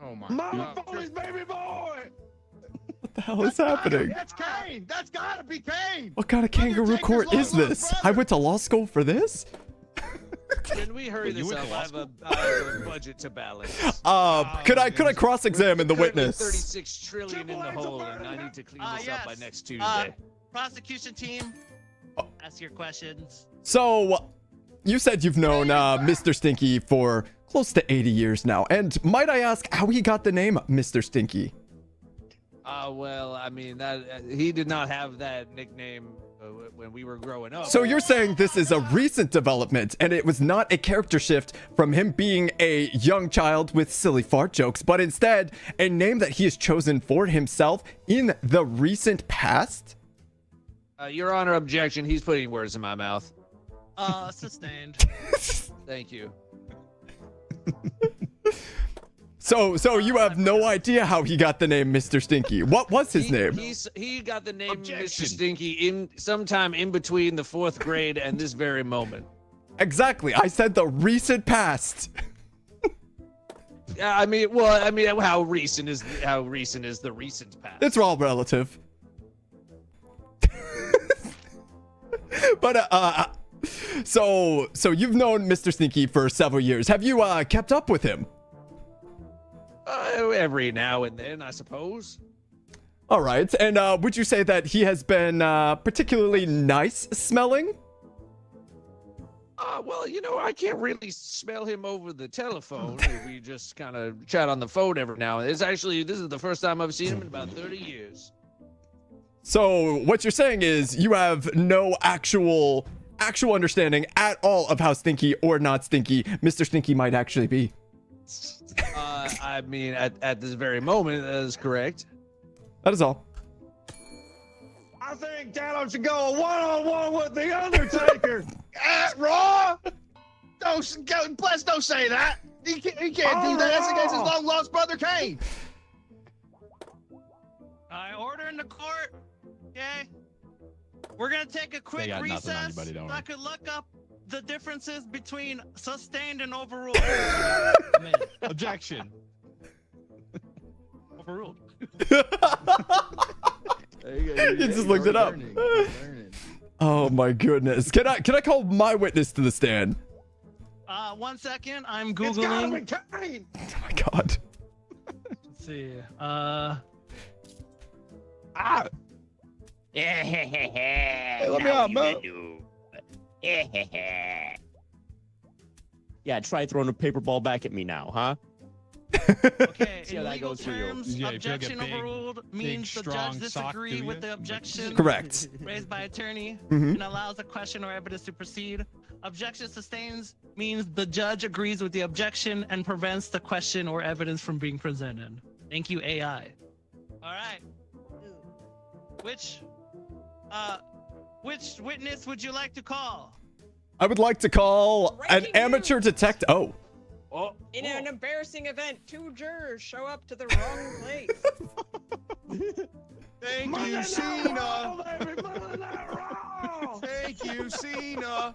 Oh my Mama god. for his baby boy. What the hell is happening? That's Kane. That's gotta be Kane. What kind of kangaroo Undertaker's court is long-lost this? brother. I went to law school for this? Can we hurry Wait, you this went up? to law I have a budget to balance. Could I cross-examine the Currently witness? 36 trillion in the Triple H hole, will and burn I him. need to clean this up by Yes. next Tuesday. Prosecution team, ask your questions. So, you said you've known Mr. Stinky for close to 80 years now. And might I ask how he got the name Mr. Stinky? Well, I mean that he did not have that nickname when we were growing up. So you're saying this is a recent development and it was not a character shift from him being a young child with silly fart jokes, but instead a name that he has chosen for himself in the recent past? Your Honor, objection. He's putting words in my mouth. Sustained. Thank you. So you have no idea how he got the name Mr. Stinky. What was his name? He got the name Objection. Mr. Stinky in sometime in between the 4th grade and this very moment. Exactly. I said the recent past. I mean, how recent is the recent past? It's all relative. But so you've known Mr. Stinky for several years. Have you kept up with him? Every now and then, I suppose. All right. And would you say that he has been particularly nice smelling? Well, I can't really smell him over the telephone. We just kind of chat on the phone every now and then. This is the first time I've seen him in about 30 years. So what you're saying is you have no actual understanding at all of how stinky or not stinky Mr. Stinky might actually be. I mean, at this very moment, that is correct. That is all. I think Tatum should go a one-on-one with the Undertaker at Raw. Don't say that. He can't do that. That's against his long lost brother Kane. I order in the court. Okay. We're gonna take a quick got nothing on you, recess buddy, don't so I worry. could look up the differences between sustained and overruled. Objection. Overruled. You just looked it up. Oh my goodness. Can I call my witness to the stand? 1 second. I'm It's gotta be googling. Kane. Oh my god. Let's see. Hey, let me out, bro. Yeah, try throwing a paper ball back at me now, huh? Okay, See how in that legal goes for you. terms, Yeah, if you like a objection big- overruled means the strong judge sock, disagree do with you? the objection Correct. raised by attorney Mhm. and allows a question or evidence to proceed. Objection sustains means the judge agrees with the objection and prevents the question or evidence from being presented. Thank you, AI. All right. Which witness would you like to call? I would like to call an Breaking amateur news. detective. Oh. In an embarrassing event, 2 jurors show up to the wrong place. Thank Monday you, Night Cena. Raw, baby, Monday Night Raw. Thank you, Cena.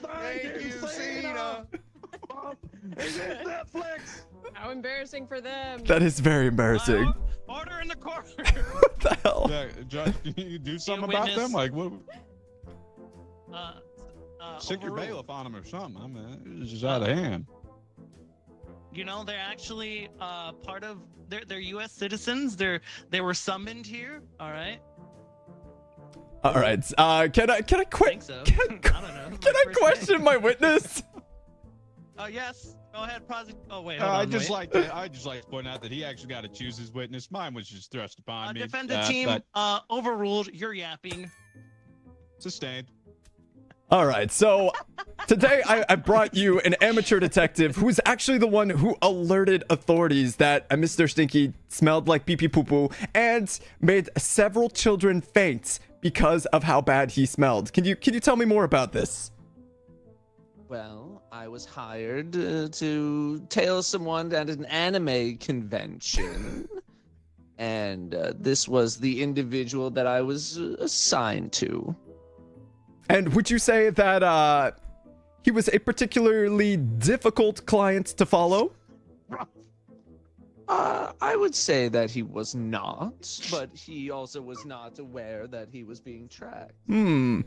Thank you, Cena. Is it Netflix? How embarrassing for them. That is very embarrassing. Order in the court. What the hell? Yeah, Judge, can you do something You about witness. them? Like, what? Sick your Overruled. bailiff on them or something. I mean, it's just out of hand. You know, they're actually part of. They're U.S. citizens. They were summoned here. All right. All right. Can I quit? think so. Can I don't know. can I question my witness? Yes. Go ahead, prosecute. Oh wait. I Hold on, just wait. like to point out that he actually got to choose his witness. Mine was just thrust upon me. Defendant team but overruled. You're yapping. sustained. All right, so today I brought you an amateur detective who's actually the one who alerted authorities that Mr. Stinky smelled like pee pee poo poo and made several children faint because of how bad he smelled. Can you tell me more about this? Well, I was hired to tail someone at an anime convention. And this was the individual that I was assigned to. And would you say that he was a particularly difficult client to follow? I would say that he was not, but he also was not aware that he was being tracked. Did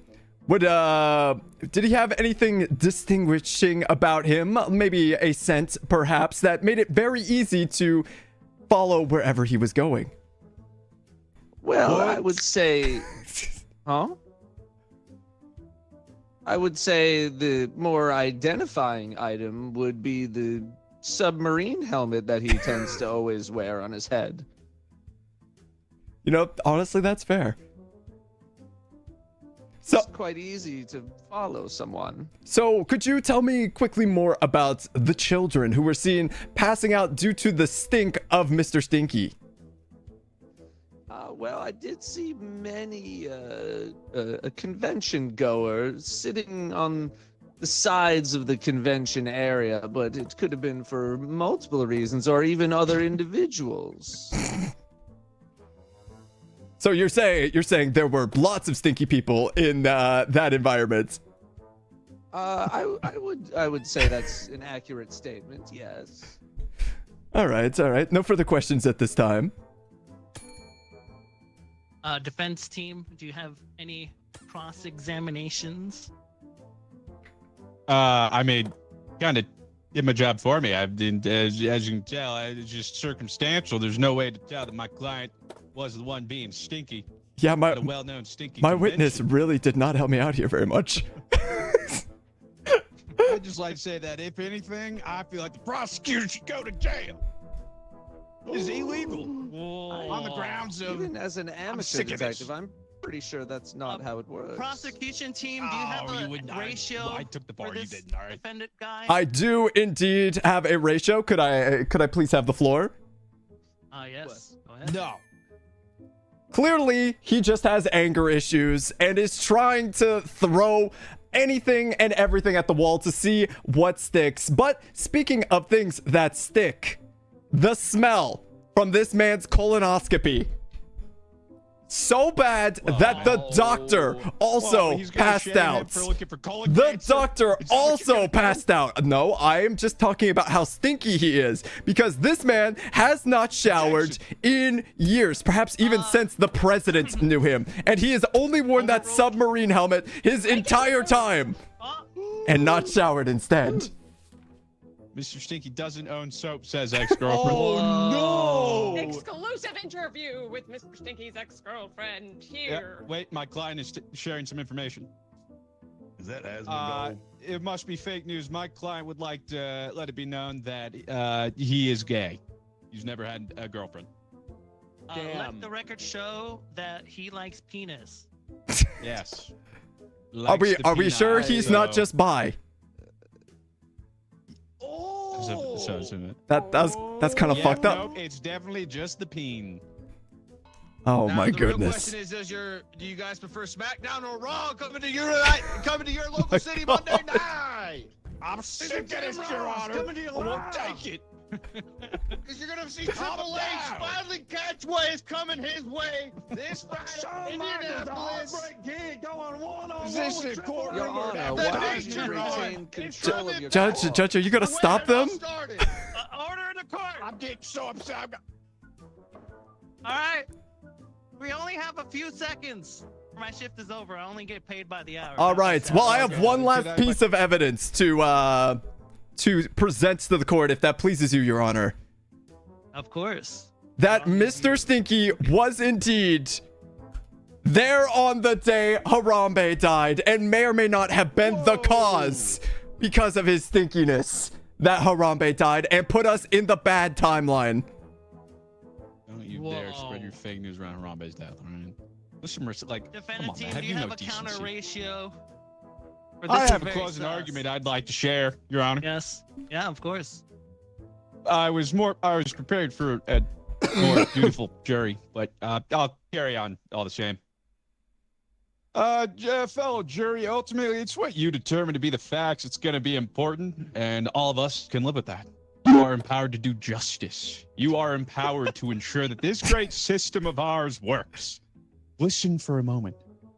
he have anything distinguishing about him? Maybe a scent, perhaps, that made it very easy to follow wherever he was going? Well, I would say... Huh? I would say the more identifying item would be the submarine helmet that he tends to always wear on his head. You know, honestly, that's fair. So, It's quite easy to follow someone. so could you tell me quickly more about the children who were seen passing out due to the stink of Mr. Stinky? Well, I did see many convention goers sitting on the sides of the convention area, but it could have been for multiple reasons or even other individuals. So you're saying there were lots of stinky people in that environment? I would say that's an accurate statement. Yes. All right. No further questions at this time. Defense team, do you have any cross examinations? I mean, kind of did my job for me. I've been, as you can tell, it's just circumstantial. There's no way to tell that my client was the one being stinky. Yeah, The well-known stinky. my convention. witness really did not help me out here very much. I'd just like to say that if anything, I feel like the prosecutor should go to jail. It's illegal on the grounds of. Even as an amateur sick of detective, this. I'm pretty sure that's not how it works. Prosecution team, do you have Oh, a you wouldn't- ratio I took the for bar, you this didn't, all right? defendant guy? I do indeed have a ratio. Could I please have the floor? Yes. Go ahead. No. Clearly, he just has anger issues and is trying to throw anything and everything at the wall to see what sticks. But speaking of things that stick, the smell from this man's colonoscopy. So bad that the doctor also passed out. The doctor also passed out. No, I am just talking about how stinky he is because this man has not showered in years, perhaps even since the president knew him. And he has only worn that submarine helmet his entire time and not showered instead. Mr. Stinky doesn't own soap, says ex-girlfriend. Oh, no! Exclusive interview with Mr. Stinky's ex-girlfriend here. Wait, my client is sharing some information. Is that Asmongold? It must be fake news. My client would like to let it be known that he is gay. He's never had a girlfriend. Let the record show that he likes penis. Yes. Are we sure he's not just bi? That's kind of fucked up. Nope, it's definitely just the peen. Oh Now, my the real goodness. question is, do you guys prefer SmackDown or Raw coming to your local city Oh Monday night? I'm sick of this, Your Honor. I won't take it. Because you're gonna see Triple H finally catch what is coming his way this Friday in Indianapolis. Position court. Your Honor, The why don't you nature retain control of your Judge, are you gonna stop them? Started. Order in the court. I'm getting so upset. All right. We only have a few seconds. My shift is over. I only get paid by the hour. All right. Well, I have one last piece of evidence to present to the court, if that pleases you, Your Honor. Of course. That Mr. Stinky was indeed there on the day Harambe died and may or may not have been the cause because of his stinkiness that Harambe died and put us in the bad timeline. Don't you dare spread your fake news around Harambe's death, right? Listen, like, come Defendant on, man. team, Have do you you no have a counter decency? ratio? Or I this is have a very closing sus? argument I'd like to share, Your Honor. Yes. Yeah, of course. I was prepared for a more beautiful jury, but I'll carry on all the same. Fellow jury, ultimately, it's what you determine to be the facts that's going to be important, and all of us can live with that. You are empowered to do justice. You are empowered to ensure that this great system of ours works. Listen for a moment,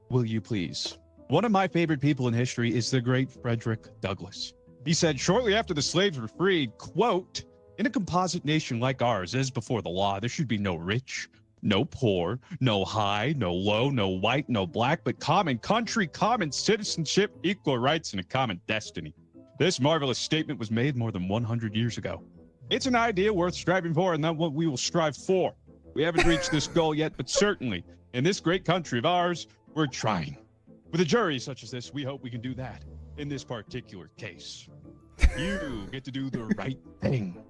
will you please? One of my favorite people in history is the great Frederick Douglass. He said shortly after the slaves were freed, quote, "In a composite nation like ours, as before the law, there should be no rich, no poor, no high, no low, no white, no black, but common country, common citizenship, equal rights, and a common destiny." This marvelous statement was made more than 100 years ago. It's an idea worth striving for, and that's what we will strive for. We haven't reached this goal yet, but certainly, in this great country of ours, we're trying. With a jury such as this, we hope we can do that in this particular case. You get to do the right thing.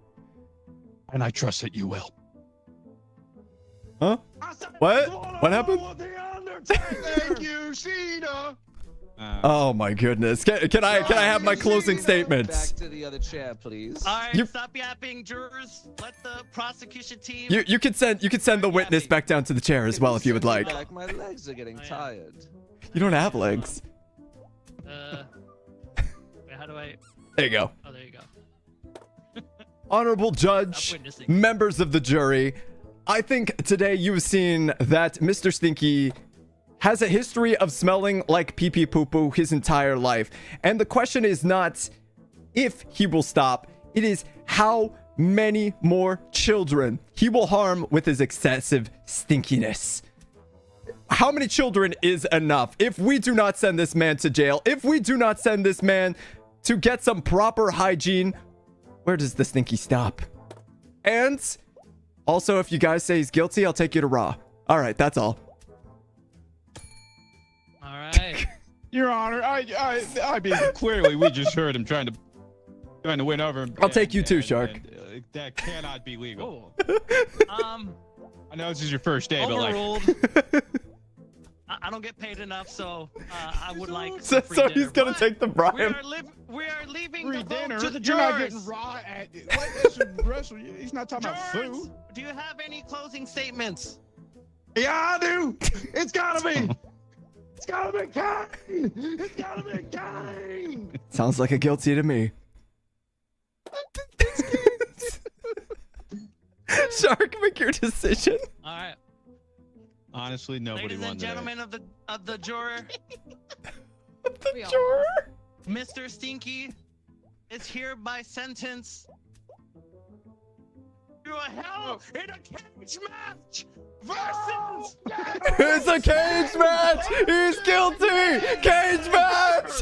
And I trust that you will. Huh? What? What happened? Thank you, Cena. Oh my goodness. Can I have my closing statements? Back to the other chair, please. All right, You- stop yapping, jurors. Let the prosecution team. You could send the witness back down to the chair as well if you would like. Back, my legs are getting tired. You don't have legs. Wait, how do I? There you go. Oh, there you go. Honorable judge, Stop witnessing. members of the jury, I think today you've seen that Mr. Stinky has a history of smelling like pee-pee poo-poo his entire life. And the question is not if he will stop, it is how many more children he will harm with his excessive stinkiness. How many children is enough? If we do not send this man to jail, if we do not send this man to get some proper hygiene, where does the stinky stop? And also, if you guys say he's guilty, I'll take you to Raw. All right, that's all. All right. Your Honor, I mean, clearly we just heard him trying to win over him. I'll take you too, Shark. That cannot be legal. Oh. I know this is your first day, but like, Overruled. I don't get paid enough, so I would like. So he's gonna take the We bribe. we are leaving free the vote dinner. to the You're not jurors. getting raw at wrestle. He's not talking about Jurors, food. do you have any closing statements? Yeah, I do. It's gotta be. It's gotta be Kane. It's gotta be Kane. Sounds like a guilty to me. Shark, make your decision. All right, Honestly, nobody ladies won and today. gentlemen of the juror, We all Juror. Mr. Stinky is hereby sentenced to a hell in a cage match versus. It's a cage match. He's guilty. Cage match.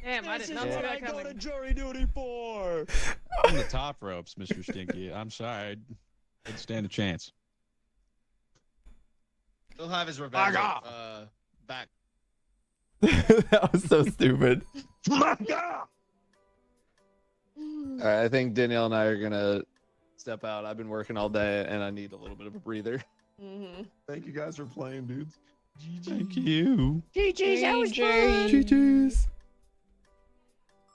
Damn, I did not see that coming. jury duty for. On the top ropes, Mr. Stinky. I'm sorry. I didn't stand a chance. He'll have his revenge. Back. That was so stupid. My God. All right, I think Danielle and I are gonna step out. I've been working all day, and I need a little bit of a breather. Mm-hmm. Thank you guys for playing, dudes. Thank you. GG's, that was fun. GG's.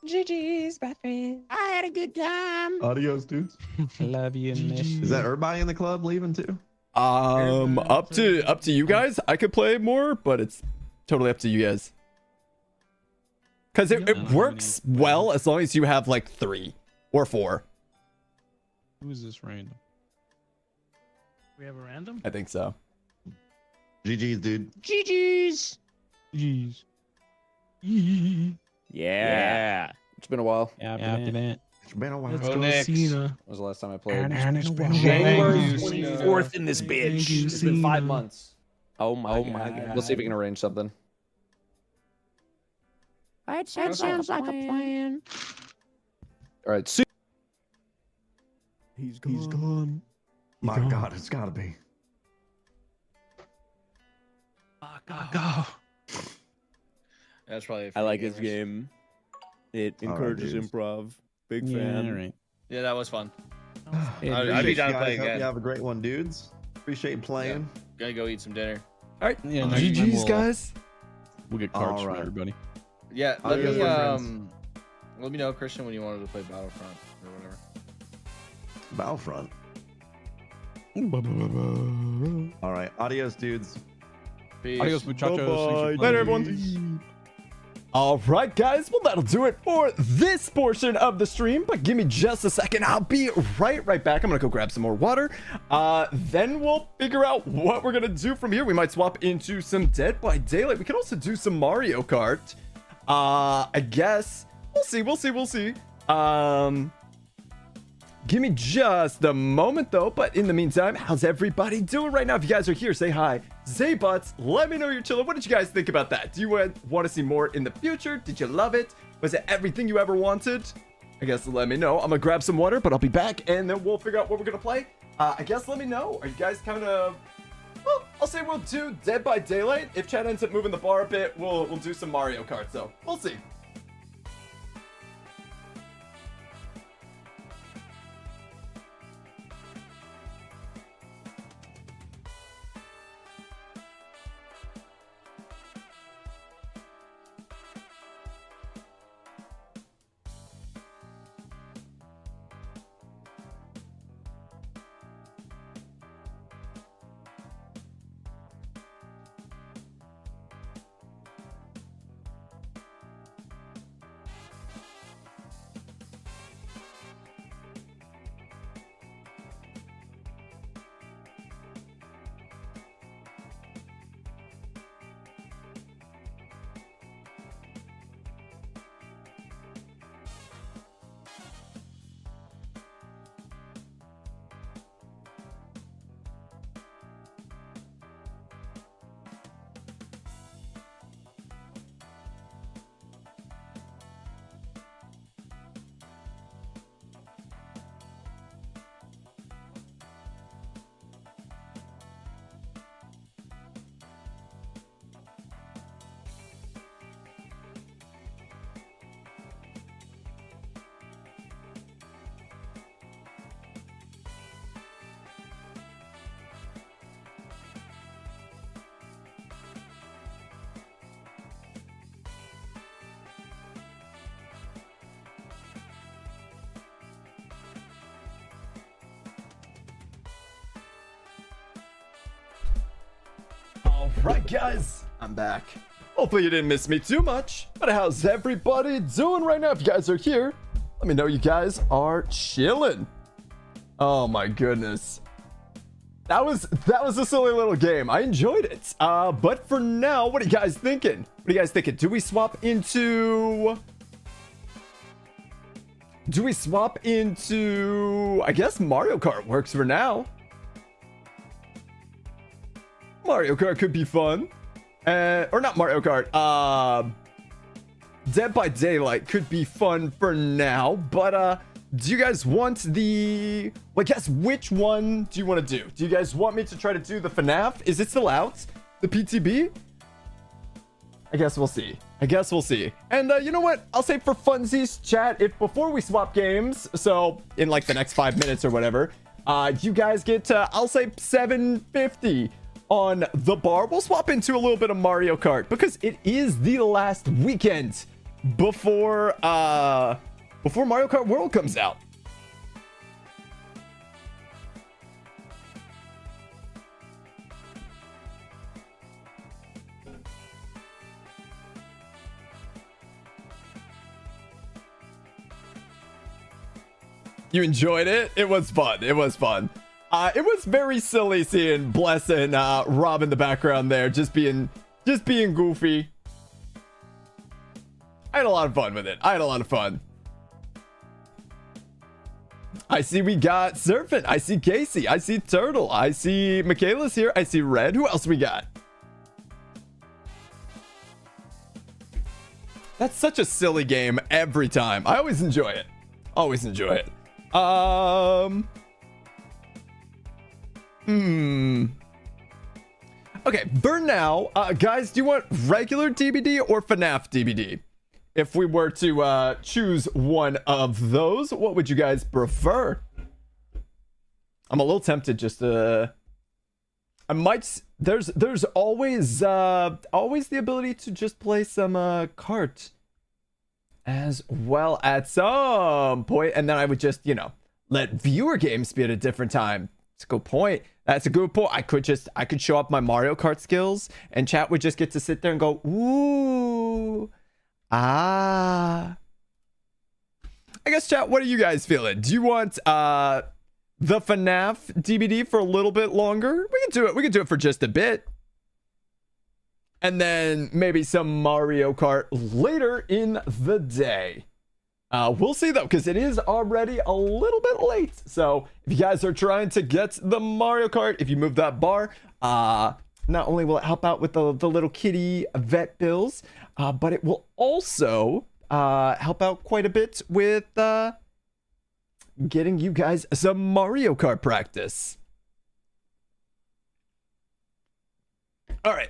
GG's, bad friend. I had a good time. Adios, dudes. Love you, miss you. Is that everybody in the club leaving too? Up to you guys. I could play more, but it's totally up to you guys. Because it works well as long as you have like 3 or 4. Who is this random? We have a random. I think so. GG's, dude. GG's. Jeez. Yeah. It's been a while. It's been a while. Let's Oh, go, Nick. Cena. When was the last time I played? January 24th in this bitch. It's been 5 months. Oh my god. We'll see if we can arrange something. That sounds like a plan. All right. He's gone. My God, it's gotta be. Go. That's probably. I like this game. It All right, encourages dudes. improv. Big Yeah, fan. all right. Yeah, that was fun. Hey, I'd be Appreciate down you to play guys. Hope again. you have a great one, dudes. Appreciate you playing. Gotta go eat some dinner. All right, Yeah, next time GG's, guys. We'll get cards All from right. everybody. Yeah, Adios, my friends. let me know, Christian, when you wanted to play Battlefront or whatever. Battlefront. All right. Adios, dudes. Peace. Adios, muchachos. Thanks for Bye-bye. playing. Later, everyone. All right, guys. Well, that'll do it for this portion of the stream. But give me just a second. I'll be right back. I'm gonna go grab some more water. Then we'll figure out what we're gonna do from here. We might swap into some Dead by Daylight. We can also do some Mario Kart. I guess we'll see. Give me just a moment though, but in the meantime, how's everybody doing right now? If you guys are here, say hi, say butts, let me know you're chilling. What did you guys think about that? Do you want to see more in the future? Did you love it? Was it everything you ever wanted? I guess let me know. I'm gonna grab some water, but I'll be back and then we'll figure out what we're gonna play. I guess let me know. Are you guys kind of, well, I'll say we'll do Dead by Daylight. If Chad ends up moving the bar a bit, we'll do some Mario Kart, so we'll see. All right, guys, I'm back. Hopefully you didn't miss me too much, but how's everybody doing right now? If you guys are here, let me know you guys are chilling. Oh my goodness. That was a silly little game. I enjoyed it. But for now, what are you guys thinking? What are you guys thinking? Do we swap into, I guess Mario Kart works for now. Mario Kart could be fun. Or not Mario Kart. Dead by Daylight could be fun for now. But do you guys want the, well, I guess which one do you want to do? Do you guys want me to try to do the FNAF? Is it still out? The PTB? I guess we'll see. And you know what? I'll say for funsies, chat, if before we swap games, so in like the next 5 minutes or whatever, you guys get, I'll say 750 on the bar. We'll swap into a little bit of Mario Kart because it is the last weekend before Mario Kart World comes out. You enjoyed it? It was fun. It was very silly seeing Bless and Rob in the background there, just being goofy. I had a lot of fun with it. I see we got Serpent. I see Casey. I see Turtle. I see Michaela's here. I see Red. Who else we got? That's such a silly game every time. I always enjoy it. Okay, burn now. Guys, do you want regular DBD or FNAF DBD? If we were to choose one of those, what would you guys prefer? I'm a little tempted just to... I might... There's always always the ability to just play some cart as well at some point, and then I would just, you know, let viewer games be at a different time. That's a good point. That's a good point. I could show up my Mario Kart skills, and chat would just get to sit there and go, ooh, ah. I guess, chat, what are you guys feeling? Do you want the FNAF DBD for a little bit longer? We can do it. We can do it for just a bit. And then maybe some Mario Kart later in the day. We'll see, though, because it is already a little bit late. So if you guys are trying to get the Mario Kart, if you move that bar, not only will it help out with the little kitty vet bills, but it will also help out quite a bit with getting you guys some Mario Kart practice. All right.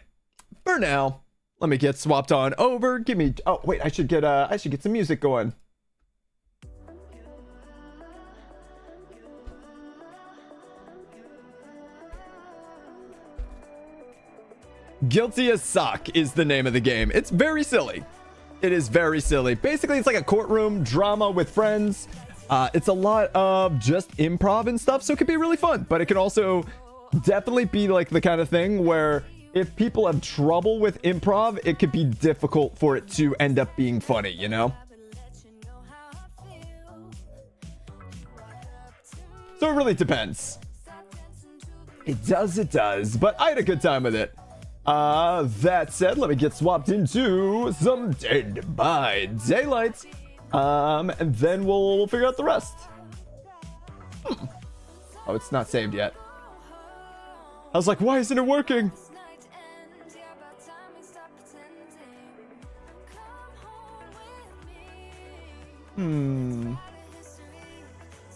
For now, let me get swapped on over. Give me... Oh, wait, I should get some music going. Guilty as Sock is the name of the game. It's very silly. It is very silly. Basically, it's like a courtroom drama with friends. It's a lot of just improv and stuff, so it can be really fun. But it can also definitely be like the kind of thing where if people have trouble with improv, it could be difficult for it to end up being funny, you know? So it really depends. It does. But I had a good time with it. That said, let me get swapped into some Dead by Daylight. And then we'll figure out the rest. Oh, it's not saved yet. I was like, why isn't it working?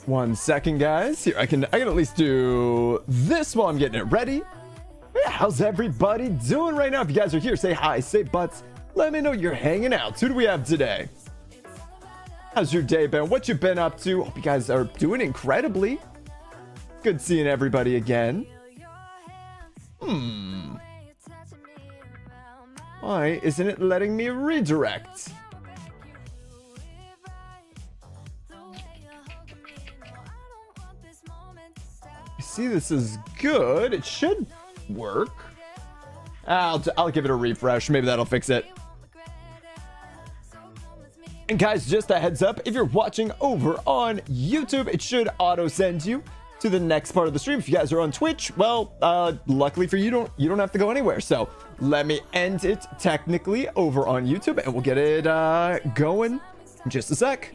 One second, guys. Here, I can at least do this while I'm getting it ready. Yeah, how's everybody doing right now? If you guys are here, say hi, say butts. Let me know you're hanging out. Who do we have today? How's your day been? What you been up to? Hope you guys are doing incredibly. Good seeing everybody again. Why isn't it letting me redirect? You see, this is good. It should work. I'll give it a refresh. Maybe that'll fix it. And guys, just a heads up, if you're watching over on YouTube, it should auto send you to the next part of the stream. If you guys are on Twitch, well, luckily for you, you don't have to go anywhere. So let me end it technically over on YouTube, and we'll get it going in just a sec.